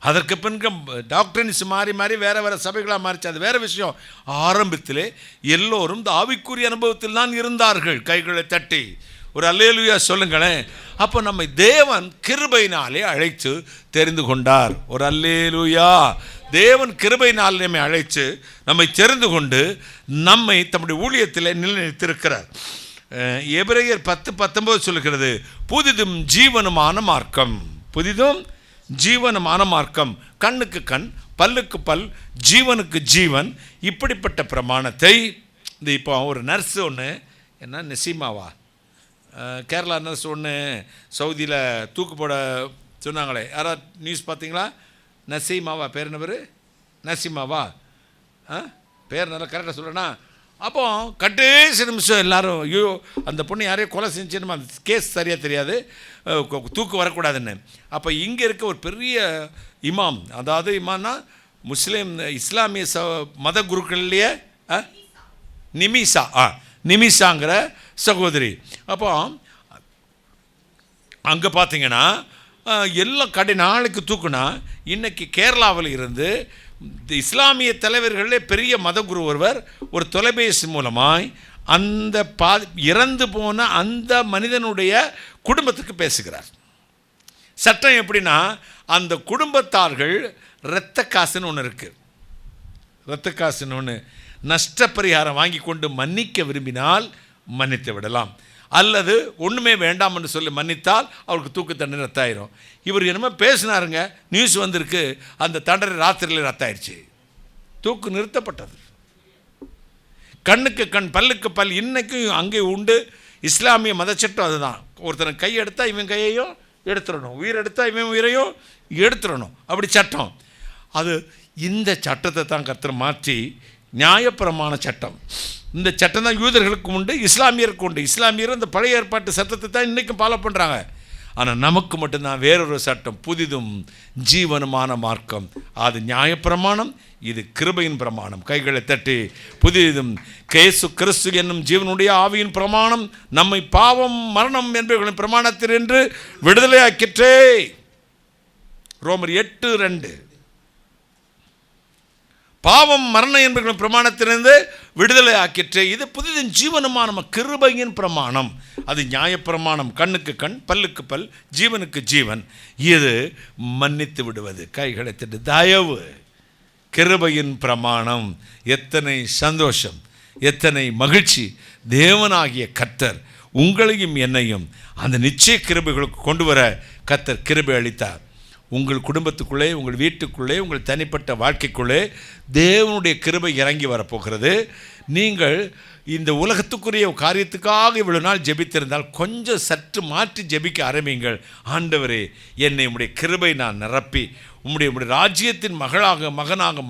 அதற்கு பின்கு டாக்டரின்ஸ் மாறி மாறி வேறு வேறு சபைகளாக மாறிச்சு, அது வேறு விஷயம். ஆரம்பத்திலே எல்லோரும் இந்த ஆவிக்குரிய அனுபவத்தில் தான் இருந்தார்கள். கைகளை தட்டி ஒரு அல்லேலூயா சொல்லுங்களேன். அப்போ நம்மை தேவன் கிருபையினாலே அழைத்து தெரிந்து கொண்டார். ஒரு அல்லேலூயா. தேவன் கிருபையினால் நம்மை அழைத்து நம்மை தெரிந்து கொண்டு நம்மை தம்முடைய ஊழியத்தில் நிலைநிறுத்திருக்கிறார். எபிரேயர் 10:19 சொல்லுகிறது, புதிதும் ஜீவனுமான மார்க்கம், புதிதும் ஜீவனுமான மார்க்கம், கண்ணுக்கு கண், பல்லுக்கு பல், ஜீவனுக்கு ஜீவன், இப்படிப்பட்ட பிரமாணத்தை இந்த இப்போ ஒரு நர்ஸு ஒன்று, என்ன நசீமாவா, கேரளா நர்ஸ் ஒன்று சவுதியில் தூக்கு போட சொன்னாங்களே, யாராவது நியூஸ் பார்த்தீங்களா? நசீமாவா பேர் என்ன பேர்? நசீமாவா பேர் நல்லா கரெக்டாக சொல்கிறேன்னா. அப்போ கடைசி நிமிஷம் எல்லோரும் ஐயோ அந்த பொண்ணு யாரையும் கொலை செஞ்சுன்னு, அந்த கேஸ் சரியாக தெரியாது, தூக்கு வரக்கூடாதுன்னு. அப்போ இங்கே இருக்க ஒரு பெரிய இமாம், அதாவது இமாம்னா முஸ்லீம் இஸ்லாமிய மத குருக்கள்லேயே நிமிஷாங்கிற சகோதரி. அப்போ அங்கே பார்த்தீங்கன்னா எல்லாம் நாளைக்கு தூக்குனா, இன்றைக்கி கேரளாவில் இருந்து இஸ்லாமிய தலைவர்களே பெரிய மதகுரு ஒருவர் ஒரு தொலைபேசி மூலமாய் அந்த இறந்து போன அந்த மனிதனுடைய குடும்பத்துக்கு பேசுகிறார். சட்டம் எப்படின்னா, அந்த குடும்பத்தார்கள் இரத்த காசுன்னு ஒன்று இருக்குது, இரத்த காசுன்னு ஒன்று, நஷ்டப்பரிகாரம் வாங்கி கொண்டு மன்னிக்க விரும்பினால் மன்னித்து விடலாம், அல்லது ஒன்றுமே வேண்டாம் என்று சொல்லி மன்னித்தால் அவருக்கு தூக்கு தண்டனை ரத்தாயிரும். இவர் என்னமோ பேசினாருங்க, நியூஸ் வந்திருக்கு, அந்த தண்டனை ராத்திரியில் ரத்தாயிருச்சு, தூக்கு நிறுத்தப்பட்டது. கண்ணுக்கு கண், பல்லுக்கு பல், இன்னைக்கும் அங்கே உண்டு. இஸ்லாமிய மதச்சட்டம் அதுதான். ஒருத்தனை கை எடுத்தால் இவன் கையையும் எடுத்துடணும், உயிர் எடுத்தால் இவன் உயிரையும் எடுத்துடணும், அப்படி சட்டம். அது இந்த சட்டத்தை தான் கர்த்தர் மாற்றி நியாயப்பிரமாண சட்டம். இந்த சட்டம் தான் யூதர்களுக்கு உண்டு, இஸ்லாமியருக்கு உண்டு. இஸ்லாமியர் இந்த பழைய ஏற்பாட்டு சட்டத்தை தான் இன்றைக்கும் ஃபாலோ பண்ணுறாங்க. ஆனால் நமக்கு மட்டும்தான் வேறொரு சட்டம், புதிதும் ஜீவனுமான மார்க்கம். அது நியாயப்பிரமாணம், இது கிருபையின் பிரமாணம். கைகளை தட்டி புதிதும் இயேசு கிறிஸ்து என்னும் ஜீவனுடைய ஆவியின் பிரமாணம் நம்மை பாவம் மரணம் என்பவர்களின் பிரமாணத்தில் என்று விடுதலையாக்கிற்றே. ரோமர் 8:2. பாவம் மரணம் என்பவர்களின் பிரமாணத்திலிருந்து விடுதலை ஆக்கிற்றே. இது புதிதும் ஜீவனுமான நம்ம கிருபையின் பிரமாணம். அது நியாயப்பிரமாணம், கண்ணுக்கு கண், பல்லுக்கு பல், ஜீவனுக்கு ஜீவன். இது மன்னித்து விடுவது. கைகளை தட்டு தயவு, கிருபையின் பிரமாணம். எத்தனை சந்தோஷம், எத்தனை மகிழ்ச்சி. தேவனாகிய கர்த்தர் உங்களையும் என்னையும் அந்த நிச்சய கிருபைகளுக்கு கொண்டு வர கர்த்தர் கிருபை அளித்தார். உங்கள் குடும்பத்துக்குள்ளே, உங்கள் வீட்டுக்குள்ளே, உங்கள் தனிப்பட்ட வாழ்க்கைக்குள்ளே தேவனுடைய கிருபை இறங்கி வரப்போகிறது. நீங்கள் இந்த உலகத்துக்குரிய காரியத்துக்காக இவ்வளோ நாள் ஜெபித்திருந்தால் கொஞ்சம் சற்று மாற்றி ஜெபிக்க ஆரம்பிங்கள். ஆண்டவரே, என்னை உம்முடைய கிருபை நான் நிரப்பி உம்முடைய ராஜ்யத்தின் மகனாக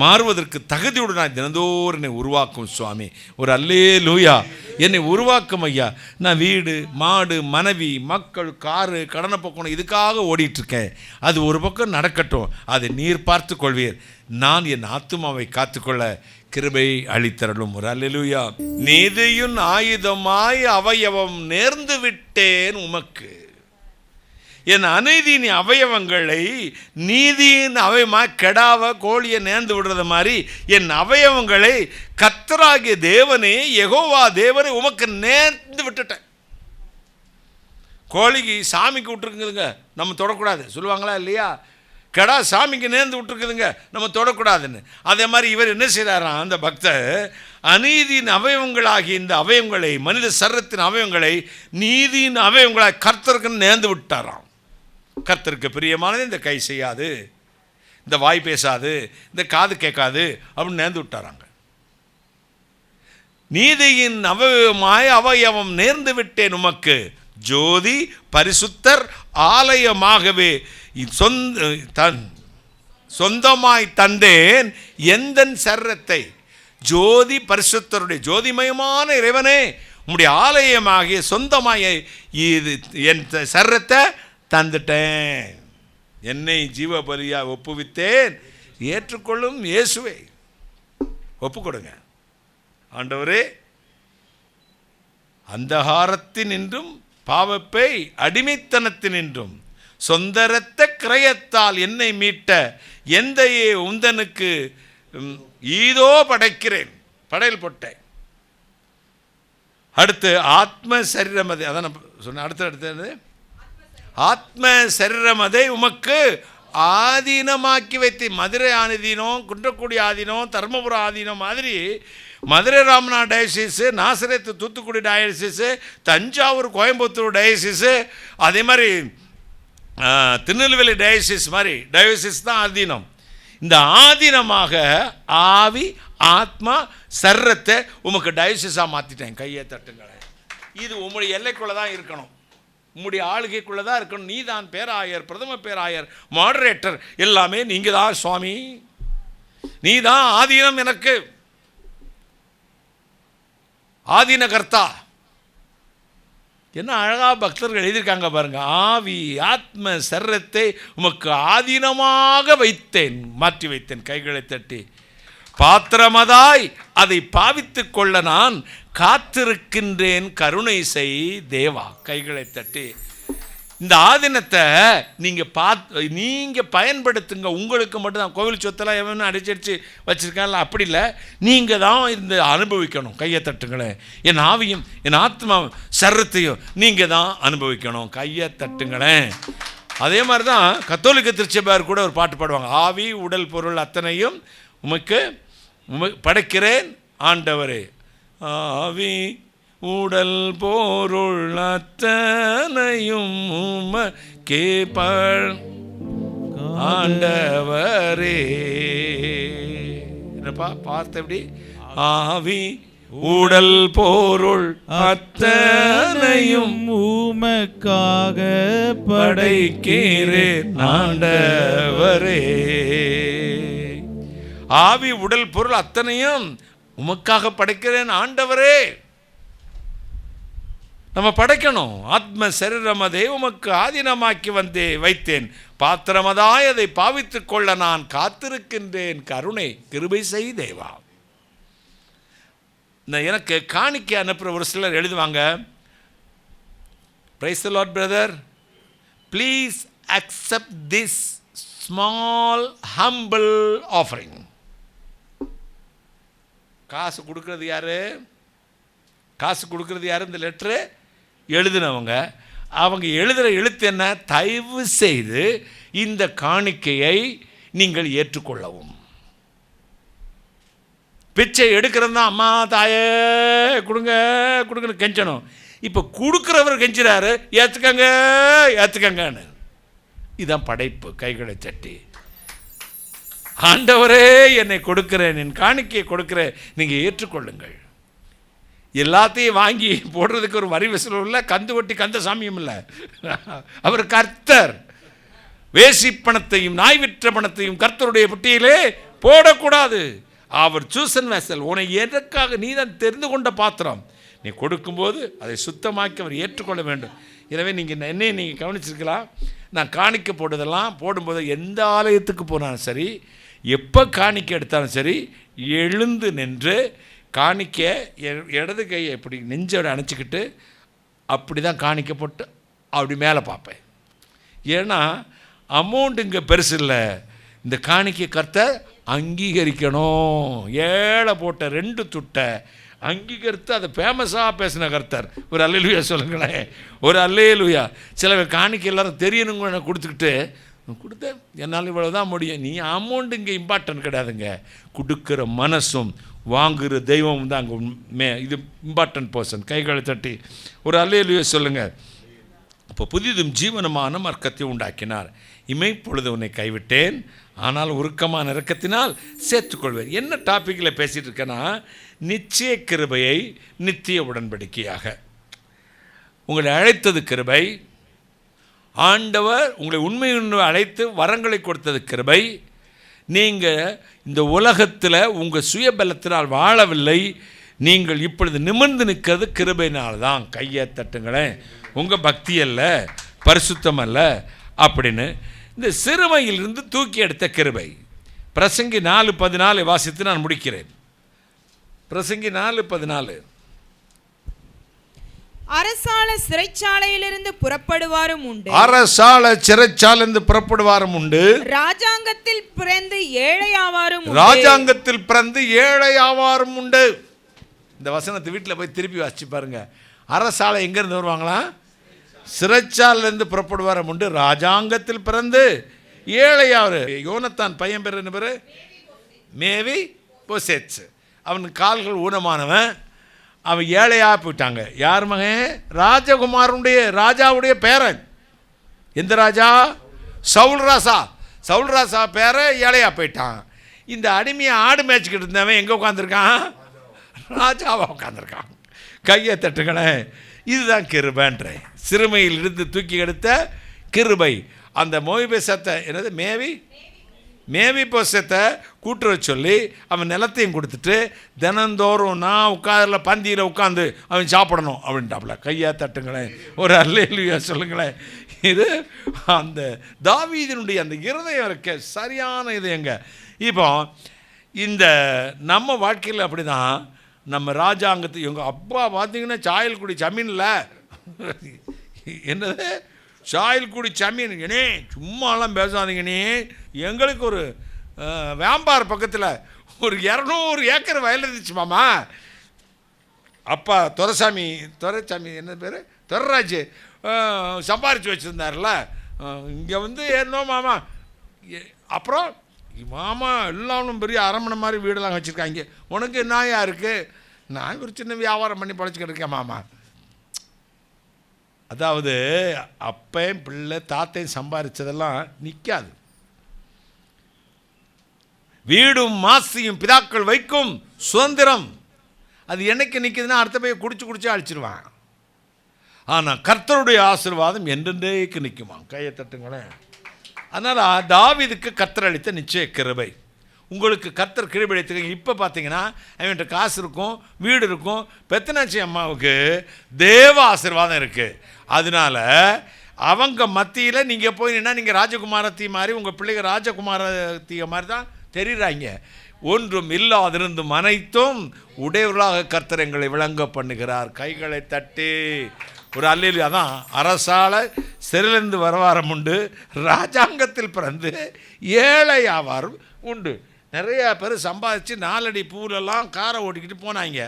மாறுவதற்கு தகுதியோடு நான் தினந்தோறும் என்னை உருவாக்கும் சுவாமி. ஒரு அல்லேலூயா. என்னை உருவாக்கும் ஐயா. நான் வீடு, மாடு, மனைவி, மக்கள், காரு, கடனை போக்கணும், இதுக்காக ஓடிட்டுருக்கேன். அது ஒரு பக்கம் நடக்கட்டும், அதை நீர் பார்த்து கொள்வீர். நான் என் ஆத்துமாவை காத்துக்கொள்ள கிருபை அளித்தரலும். ஒரு அல்லேலூயா. நீதியின் ஆயுதமாய் அவயவம் நேர்ந்து விட்டேன் உமக்கு. என் அநீதியின் அவயவங்களை நீதியின் அவயமாக கெடாவ கோழியை நேர்ந்து விடுறது மாதிரி என் அவயவங்களை கர்த்தராகிய தேவனே யெகோவா தேவனே உமக்கு நேர்ந்து விட்டுட்டேன். கோழிக்கு சாமிக்கு விட்டுருக்குதுங்க, நம்ம தொடக்கூடாது சொல்லுவாங்களா இல்லையா? கடா சாமிக்கு நேர்ந்து விட்டுருக்குதுங்க, நம்ம தொடக்கூடாதுன்னு. அதே மாதிரி இவர் என்ன செய்கிறாராம், அந்த பக்தர் அநீதியின் அவயவங்களாகிய இந்த அவயவங்களை, மனித சரீரத்தின் அவயவங்களை நீதியின் அவயவங்களாக கர்த்தருக்கு நேர்ந்து விட்டாராம். கர்த்தருக்கு பிரியமானது இந்த கை செய்யாது, இந்த வாய் பேசாது, இந்த காது கேட்காது அப்படின்னு நேர்ந்து விட்டாராங்க. நீதியின் அவயவமாய் அவயவம் நேர்ந்து விட்டேன் உமக்கு, ஜோதி பரிசுத்தர் ஆலயமாகவே சொந்தமாய் தந்தேன் எந்தன் சரீரத்தை. ஜோதி பரிசுத்தருடைய ஜோதிமயமான இறைவனே, உம்முடைய ஆலயமாகிய சொந்தமாய இது என் சரீரத்தை தந்துட்டேன். என்னை ஜீவபலியா ஒப்புவித்தேன், ஏற்றுக்கொள்ளும் இயேசுவே. ஒப்பு கொடுங்க ஆண்டவரே. அந்தகாரத்தினின்றும் பாவப்பை அடிமைத்தனத்தினின்றும் சொந்த இரத்த கிரயத்தால் என்னை மீட்ட எந்தையே உந்தனுக்கு ஈதோ படைக்கிறேன். படையல் போட்டேன். அடுத்து ஆத்ம சரீரமதை, அதான் சொன்ன அடுத்தது ஆத்ம சரீரமதை உமக்கு ஆதீனமாக்கி வைத்தேன். மதுரை ஆதீனம், குன்றக்குடி ஆதீனம், தர்மபுரம் ஆதீனம் மாதிரி மதுரை ராமநாத் டயசிஸு, நாசரேத்து தூத்துக்குடி டயசிஸு, தஞ்சாவூர் கோயம்புத்தூர் டயசிஸு, அதே மாதிரி திருநெல்வேலி டயசிஸ் மாதிரி டயசிஸ் தான் ஆதீனம். இந்த ஆதீனமாக ஆவி ஆத்மா சர்ரத்தை உமக்கு டயசிஸாக மாற்றிட்டேன். கையை தட்டுங்களேன். இது உம்முடைய எல்லைக்குள்ளே தான் இருக்கணும், உம்முடைய ஆளுகைக்குள்ளே தான் இருக்கணும். நீ தான் பேராயர், பிரதம பேராயர், மாடரேட்டர், எல்லாமே நீங்கள் தான் சுவாமி. நீ தான் ஆதீனம், எனக்கு ஆதீன கர்த்தா. என்ன அழகாக பக்தர்கள் எழுதியிருக்காங்க பாருங்க. ஆவி ஆத்ம சரீரத்தை உமக்கு ஆதீனமாக வைத்தேன், மாற்றி வைத்தேன். கைகளை தட்டி பாத்திரமதாய் அதை பாவித்து கொள்ள நான் காத்திருக்கின்றேன், கருணை செய் தேவா. கைகளை தட்டி இந்த ஆதீனத்தை நீங்கள் பயன்படுத்துங்க. உங்களுக்கு மட்டும்தான். கோவில் சொத்தெல்லாம் எவனும் அடிச்சடிச்சு வச்சுருக்காங்களா? அப்படி இல்லை, நீங்கள் தான் இந்த அனுபவிக்கணும். கையை தட்டுங்களேன். என் ஆவியும் என் ஆத்மா சரீரத்தையும் நீங்கள் தான் அனுபவிக்கணும். கையை தட்டுங்களேன். அதே மாதிரி தான் கத்தோலிக்க திருச்சபையார் கூட ஒரு பாட்டு பாடுவாங்க. ஆவி உடல் பொருள் அத்தனையும் உமக்கு படைக்கிறேன் ஆண்டவரே. ஆவி உடல் பொருள் அத்தனையும் உமக்கே ஆண்டவரே. என்னப்பா பார்த்த எப்படி? ஆவி உடல் பொருள் அத்தனையும் உமக்காக படைக்கிறேன் ஆண்டவரே. ஆவி உடல் பொருள் அத்தனையும் உமக்காக படைக்கிறேன் ஆண்டவரே. நம்ம படைக்கணும். ஆத்ம சரீரமதை உமக்கு ஆதீனமாக்கி வைத்தேன், பாத்திரமதாய் அதை பாவித்து கொள்ள நான் காத்திருக்கின்றேன், கருணை கிருபை செய் தேவா. எனக்கு காணிக்கை அனுப்புகிற ஒரு சிலர் எழுதுவாங்க, praise the Lord brother, please accept this small humble offering. காசு கொடுக்கறது யாரு? காசு கொடுக்கறது யாரு? இந்த லெட்ரு எழுதினவங்க. அவங்க எழுதுகிற எழுத்து என்ன? தயவு செய்து இந்த காணிக்கையை நீங்கள் ஏற்றுக்கொள்ளவும். பிச்சை எடுக்கிறது தான் அம்மா தாயே கொடுங்க கொடுங்கன்னு கெஞ்சணும். இப்போ கொடுக்குறவர் கெஞ்சுறாரு, ஏற்றுக்கங்க ஏற்றுக்கங்கன்னு. இதுதான் படைப்பு. கைகளை தட்டி ஆண்டவரே என்னை கொடுக்கிறேன், என் காணிக்கையை கொடுக்கிறேன், நீங்கள் ஏற்றுக்கொள்ளுங்கள். எல்லாத்தையும் வாங்கி போடுறதுக்கு ஒரு வரி வசூலும் இல்லை, கந்து வட்டி கந்த சாமியும் இல்லை. அவர் கர்த்தர். வேசி பணத்தையும் நாய் விற்ற பணத்தையும் கர்த்தருடைய புட்டியிலே போடக்கூடாது. அவர் சூசன் வேசல், உன்னை எதற்காக நீ தான் தெரிந்து கொண்ட பாத்திரம். நீ கொடுக்கும்போது அதை சுத்தமாக்கி அவர் ஏற்றுக்கொள்ள வேண்டும். எனவே நீங்கள் என்னையும் நீங்கள் கவனிச்சிருக்கலாம். நான் காணிக்க போடுறதெல்லாம் போடும்போது எந்த ஆலயத்துக்கு போனாலும் சரி, எப்போ காணிக்க எடுத்தாலும் சரி, எழுந்து நின்று காணிக்க இடது கையை எப்படி நெஞ்சோட அணைச்சிக்கிட்டு அப்படி தான் காணிக்க போட்டு அப்படி மேலே பார்ப்பேன். ஏன்னா அமௌண்ட் இங்கே பெருசு இல்லை, இந்த காணிக்கை கர்த்தர் அங்கீகரிக்கணும். ஏழை போட்ட 2 துட்டை அங்கீகரித்து அதை ஃபேமஸாக பேசின கர்த்தர். ஒரு அல்லேலூயா சொல்லுங்களேன், ஒரு அல்லேலூயா. சில காணிக்கை எல்லாரும் தெரியணுங்க எனக்கு கொடுத்துக்கிட்டு கொடுத்தேன், என்னால் இவ்வளோ தான் முடியும். நீ அமௌண்ட் இங்கே இம்பார்ட்டன்ட் கிடையாதுங்க, கொடுக்குற மனசும் வாங்குகிற தெய்வம் தான் அங்கே இது இம்பார்ட்டன்ட் பர்சன். கைகளை தட்டி ஒரு அல்லேலூயா சொல்லுங்கள். அப்போ புதிதும் ஜீவனமான மார்க்கத்தை உண்டாக்கினார். இமைப்பொழுது உன்னை கைவிட்டேன், ஆனால் உருக்கமான இரக்கத்தினால் சேர்த்துக்கொள்வேன். என்ன டாப்பிக்கில் பேசிகிட்டு இருக்கேன்னா, நிச்சய கிருபையை நித்திய உடன்படிக்கையாக. உங்களை அழைத்தது கிருபை, ஆண்டவர் உங்களை உண்மையுண்மை அழைத்து வரங்களை கொடுத்தது கிருபை. நீங்கள் இந்த உலகத்தில் உங்கள் சுயபலத்தினால் வாழவில்லை, நீங்கள் இப்பொழுது நிமிர்ந்து நிற்கிறது கிருபையினால்தான். கையை தட்டுங்களேன், உங்கள் பக்தி அல்ல, பரிசுத்தம் அல்ல அப்படின்னு. இந்த சிறுமையிலிருந்து தூக்கி எடுத்த கிருபை. பிரசங்கி 4:14 வாசித்து நான் முடிக்கிறேன். பிரசங்கி 4:14. அரசாள சிறைச்சாலையிலிருந்து புறப்படுவாரும் உண்டு, அரசாள சிறைச்சாலையிலிருந்து புறப்படுவாரும் உண்டு, ராஜாங்கத்தில் பிறந்து ஏழையாவாரும் உண்டு. ராஜாங்கத்தில் பிறந்து ஏழையாவாரும் உண்டு. இந்த வசனத்தை வீட்டில் போய் திருப்பி வாசிச்சு பாருங்க. அரசாலை எங்கேருந்து வருவாங்களா? சிறைச்சாலையிலிருந்து புறப்படுவாரும் உண்டு, ராஜாங்கத்தில் பிறந்து ஏழையாவர். யோனத்தான் பையன் பேர் என்ன பேர்? மேவி போசேட்ஸ். அவனுக்கு கால்கள் ஊனமானவன், அவன் ஏழையாக போயிட்டாங்க. யார் மகன்? ராஜகுமாரனுடைய ராஜாவுடைய பேரன். எந்த ராஜா? சவுல் ராசா. சவுல் ராசா பேர ஏழையாக போயிட்டான். இந்த அடிமையை ஆடு மேய்ச்சிக்கிட்டு இருந்தவன் எங்கே உட்காந்துருக்கான்? ராஜாவாக உட்காந்துருக்கான். கையை தட்டுங்களேன். இதுதான் கிருபைன்றேன். சிறுமையில் இருந்து தூக்கி எடுத்த கிருபை. அந்த மோய்பேசத்தை என்னது மேவி போசத்தை கூட்டுற சொல்லி அவன் நிலத்தையும் கொடுத்துட்டு தினந்தோறும் நான் உட்கார்ல பந்தியில் உட்காந்து அவன் சாப்பிடணும் அப்படின்ட்டாப்புல. கையா தட்டுங்களேன், ஒரு அல்லேலூயா சொல்லுங்களேன். இது அந்த தாவீதினுடைய அந்த இருதயம் இருக்க சரியான இது எங்க. இப்போ இந்த நம்ம வாழ்க்கையில் அப்படி தான். நம்ம ராஜாங்கத்து எங்கள் அப்பா பார்த்தீங்கன்னா சாயல்குடி ஜமீனில் என்னது சாயல்குடி ஜமீன். ஏனே சும்மாலாம் பேசாதீங்கண்ணே, எங்களுக்கு ஒரு வேம்பார் பக்கத்தில் ஒரு 200 ஏக்கர் வயல் இருந்துச்சு மாமா. அப்பா துரைசாமி என்ன பேர்? துரைராஜ் சம்பாரித்து வச்சுருந்தார்ல. இங்கே வந்து ஏறனோ மாமா. அப்புறம் மாமா எல்லாரும் பெரிய அரண்மனை மாதிரி வீடெல்லாம் வச்சுருக்காங்க. உனக்கு என்னயா இருக்குது? நான் ஒரு சின்ன வியாபாரம் பண்ணி பழச்சிக்கிட்டு இருக்கேன் மாமா. அதாவது அப்பையும் பிள்ளை தாத்தையும் சம்பாதிச்சதெல்லாம் நிற்காது. வீடும் மாசியும் பிதாக்கள் வைக்கும் சுதந்திரம் அது என்னைக்கு நிற்குதுன்னா அடுத்த போய் குடிச்சு அழிச்சிருவான். ஆனால் கர்த்தருடைய ஆசீர்வாதம் என்றென்றைக்கு நிற்குமா. கையை தட்டுங்களேன். அதனால் தாவீதுக்கு கர்த்தர் அளித்த நிச்சய கிருபை. உங்களுக்கு கர்த்தர் கிருபை அளித்துக்க. இப்போ பார்த்தீங்கன்னா அவன்கிட்ட காசு இருக்கும், வீடு இருக்கும். பெத்தனாச்சி அம்மாவுக்கு தேவ ஆசீர்வாதம் இருக்குது. அதனால அவங்க மத்தியில் நீங்கள் போய் நின்னா நீங்கள் ராஜகுமாரத்தி மாதிரி உங்கள் பிள்ளைங்க ராஜகுமாரத்திய மாதிரி தான் தெரியுறாங்க. ஒன்றும் இல்லாதிருந்தும் அனைத்தும் உடையவர்களாக கர்த்தர் எங்களை விளங்க பண்ணுகிறார். கைகளை தட்டி ஒரு அல்லேலூயா. அதான் அரசால சிறையிலிருந்து வரவாரம் உண்டு, ராஜாங்கத்தில் பிறந்து ஏழையாவாரும் உண்டு. நிறையா பேர் சம்பாதிச்சு 4 அடி பூலெல்லாம் காரை ஓட்டிக்கிட்டு போனாங்க.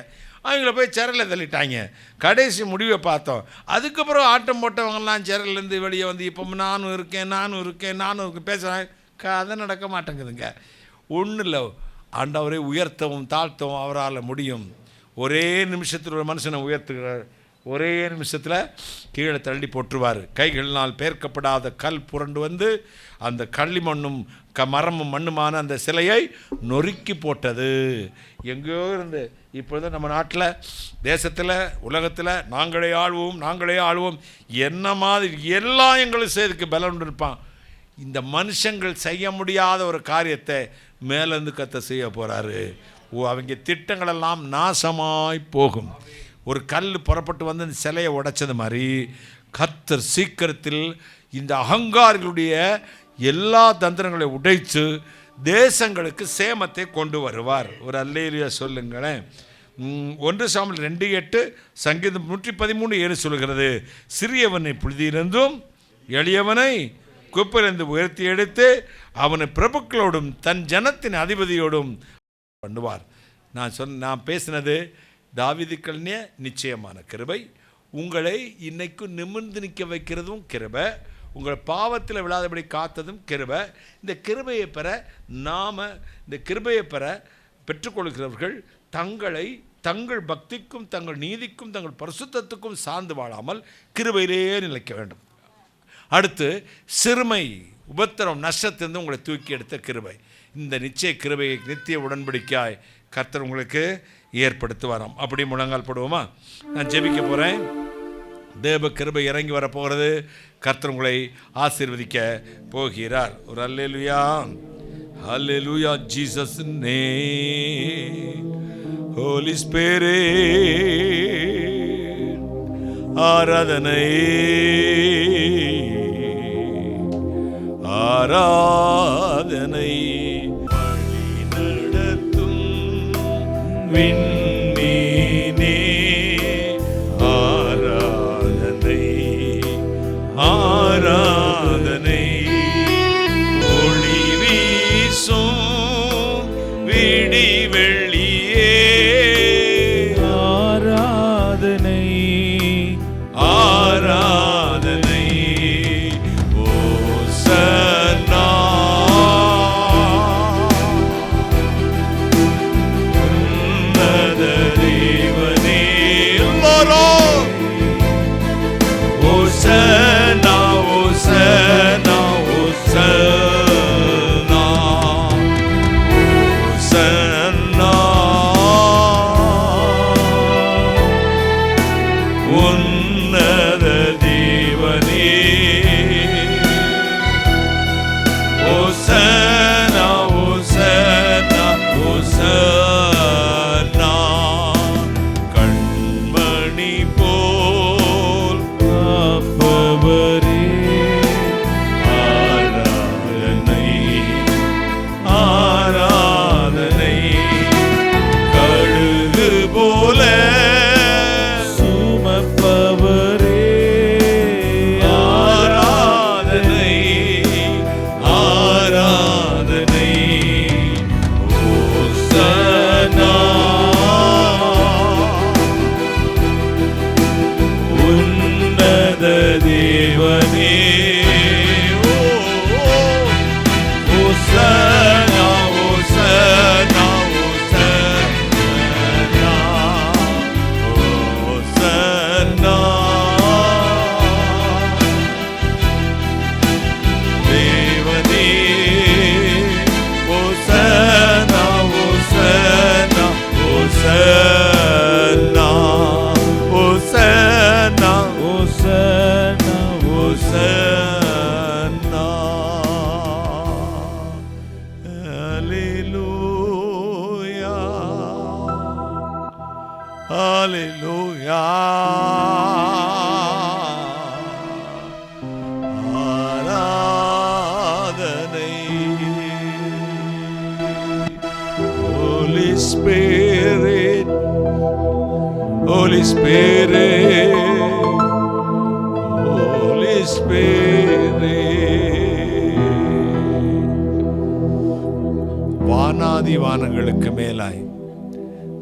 அவங்கள போய் சிறையில் தள்ளிட்டாங்க. கடைசி முடிவை பார்த்தோம். அதுக்கப்புறம் ஆட்டம் போட்டவங்கெல்லாம் சிறையிலேருந்து வெளியே வந்து இப்போ நானும் இருக்கேன் பேசுகிறேன். கதை நடக்க மாட்டேங்குதுங்க. ஒன்றும் இல்லை, ஆண்டவரை உயர்த்தவும் தாழ்த்தவும் அவரால் முடியும். ஒரே நிமிஷத்தில் ஒரு மனுஷனை உயர்த்துகிறார், ஒரே நிமிஷத்தில் கீழே தள்ளி போட்டுருவார். கைகளினால் பேர்க்கப்படாத கல் புரண்டு வந்து அந்த களிமண்ணும் மரமும் மண்ணுமான அந்த சிலையை நொறுக்கி போட்டது. எங்கேயோ இருந்து இப்பொழுது நம்ம நாட்டில், தேசத்தில், உலகத்தில் நாங்களே ஆள்வோம் என்ன மாதிரி எல்லாம் எங்களும் செய்துக்கு பலன் இருப்பான். இந்த மனுஷங்கள் செய்ய முடியாத ஒரு காரியத்தை மேலேருந்து கர்த்தர் செய்ய போகிறாரு. அவங்க திட்டங்களெல்லாம் நாசமாய் போகும். ஒரு கல் புறப்பட்டு வந்து இந்த சிலையை உடைச்சது மாதிரி கர்த்தர் சீக்கிரத்தில் இந்த அகங்காரிகளுடைய எல்லா தந்திரங்களை உடைத்து தேசங்களுக்கு சேமத்தை கொண்டு வருவார். ஒரு அல்லேலூயா சொல்லுங்களேன். 1 சாமுவேல் 2:8, சங்கீதம் 113:7 சொல்கிறது, சிறியவனை புழுதியிலிருந்தும் எளியவனை குப்பையிலிருந்து உயர்த்தி எடுத்து அவனை பிரபுக்களோடும் தன் ஜனத்தின் அதிபதியோடும் பண்ணுவார். நான் பேசினது தாவீதுக்கள்னே நிச்சயமான கிருபை. உங்களை இன்னைக்கு நிமிர்ந்து நிற்க வைக்கிறதும் கிருபை, உங்கள் பாவத்தில் விழாதபடி காத்ததும் கிருபை. இந்த கிருபையை பெற இந்த கிருபையை பெற்றுக்கொள்கிறவர்கள் தங்கள் பக்திக்கும் தங்கள் நீதிக்கும் தங்கள் பரிசுத்தத்துக்கும் சார்ந்து வாழாமல் கிருபையிலேயே நிலைக்க வேண்டும். அடுத்து சிறுமை, உபத்திரம், நஷ்டத்திலிருந்து உங்களை தூக்கி எடுத்த கிருபை. இந்த நிச்சய கிருபையை நித்திய உடன்படிக்கையாய் கர்த்தர் உங்களுக்கு ஏற்படுத்துவாராம். அப்படி முழங்கால் போடுவோமா? நான் ஜெபிக்க போகிறேன். தேவ கிருபை இறங்கி வரப்போகிறது. கர்த்தர் உங்களை ஆசீர்வதிக்க போகிறார். ஒரு அல்லேலூயா, அல்லேலூயா. ஜீசஸ் நேம், ஹோலி ஸ்பிரிட், ஆராதனை ஆராதனை. வழி நடத்தும் விண்மீனே ஆராதனை ஆராதனை. ஒளி வீசும் விடி வெள்ளியே ஆராதனை ஆராதனை. ஓசன்னா உன்னத தேவனே. எல்லாரும் ஓசன்னா ஓசன்னா ஓசன்னா ஓசன்னா. உன்னத தேவனே ஓசன்னா ஓசன்னா ஓசன்னா. கண்மணி போல் காப்பவரே ஆராதனை ஆராதனை. கழுகு போல சுமப்பவரே ஆராதனை ஆராதனை. ஓசன்னா உன்னத தேவனே. ஓசன்னா ஓசன்னா ஓசன்னா ஓசன்னா. தேவனே ஓசன்னா ஓசன்னா ஓசன்னா ஓசன்னா ஓசன்னா ஓசன்னா. ஹல்லேலூயா ஹல்லேலூயா. ஆராதனை. Holy Spirit, Holy Spirit, Holy Spirit. வானாதி வானங்களுக்கு மேலாய்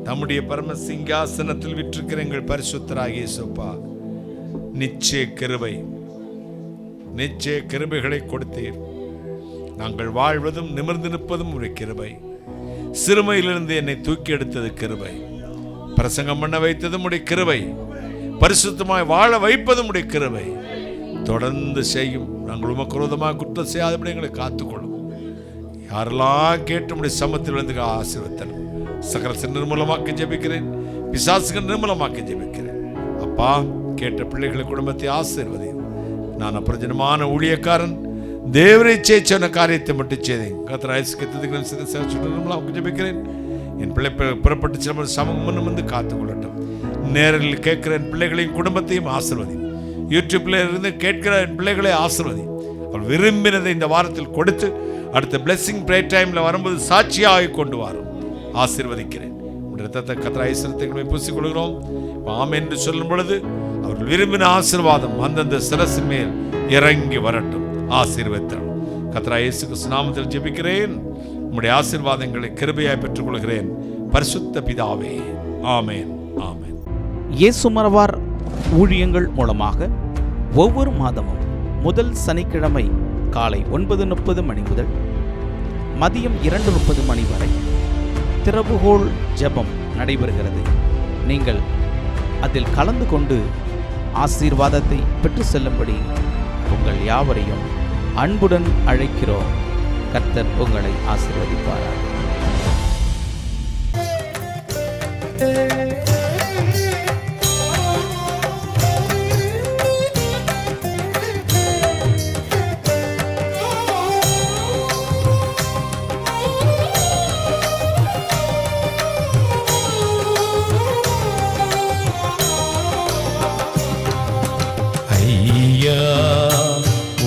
நம்முடைய பரம சிங்காசனத்தில் விற்றிருக்கிற எங்கள் பரிசுத்தராகிய இயேசுப்பா, நிச்சய கிருபைகளை கொடுத்தீர். நாங்கள் வாழ்வதும் நிமிர்ந்து நிற்பதும் உடைய கிருபை. சிறுமையிலிருந்து என்னை தூக்கி எடுத்தது கிருபை. பிரசங்கம் பண்ண வைத்ததும் உடைய கிருபை. பரிசுத்தமாய் வாழ வைப்பதும் உடைய கிருபை. தொடர்ந்து செய்யும். நாங்கள் உமக்கு விரோதமாக குற்றம் செய்யாதபடி எங்களை காத்துக்கொள்ளும். யாரெல்லாம் கேட்டு உடைய சமத்தில் வந்து ஆசீர்வதித்தனும். சகல நிர்மூலமாக்க ஜெபிக்கிறேன். பிசாசுகள் நிர்மூலமாக்க ஜெபிக்கிறேன். அப்பா, கேட்ட பிள்ளைகளை குடும்பத்தை ஆசீர்வதியும். நான் அப்பிரஜனமான ஊழியக்காரன், தேவரை சொன்ன காரியத்தை மட்டும் செய்தேன். கர்த்தர் நிர்மூலமாக்க ஜெபிக்கிறேன். என் பிள்ளை புறப்பட்டு சில சமூகம் வந்து காத்துக்கொள்ளட்டும். நேரில் கேட்கிற என் பிள்ளைகளையும் குடும்பத்தையும் ஆசீர்வதி. யூடியூப்ல இருந்து கேட்கிற என் பிள்ளைகளை ஆசீர்வதி. அவள் விரும்பினதை இந்த வாரத்தில் கொடுத்து அடுத்த பிளெஸிங் ப்ரேயர் டைம்ல வரும்போது சாட்சியாக கொண்டு வரும். ஆசீர்வதிக்கிறேன். ரத்தத்தை கர்த்தர் ஐஸ்வரியத்தை பூசிக் கொள்கிறோம். ஆமென் என்று சொல்லும் பொழுது அவர்கள் விரும்பின ஆசீர்வாதம் அந்தந்த சிரசின் மேல் இறங்கி வரட்டும். ஆசீர்வதித்தார். கர்த்தராகிய இயேசு கிறிஸ்து நாமத்தில் ஜெபிக்கிறேன். உம்முடைய ஆசீர்வாதங்களை கிருபையாய் பெற்றுக்கொள்கிறேன். பரிசுத்த பிதாவே, ஆமென், ஆமென். இயேசுமரவார் ஊழியங்கள் மூலமாக ஒவ்வொரு மாதமும் முதல் சனிக்கிழமை காலை 9:30 மணி முதல் மதியம் 2:30 மணி வரை திறவுகோல் ஜெபம் நடைபெறுகிறது. நீங்கள் அதில் கலந்து கொண்டு ஆசீர்வாதத்தை பெற்று செல்லும்படி உங்கள் யாவரையும் அன்புடன் அழைக்கிறோம். கர்த்தர் உங்களை ஆசீர்வதிப்பாராக. ஐயா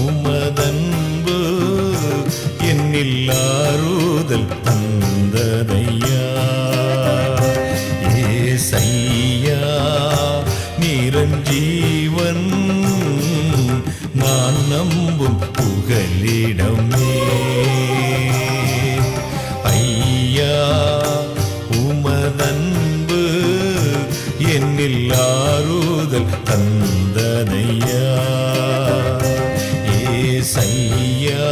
உமதன்பு என்னில் ஆறுதல் தந்ததையா. ஏசையா நிரஞ்சீவன் நான் நம்பும் புகலிடமே. ஐயா உமதன்பு என்னில் ஆறுதல் தந்ததையா. ஏசையா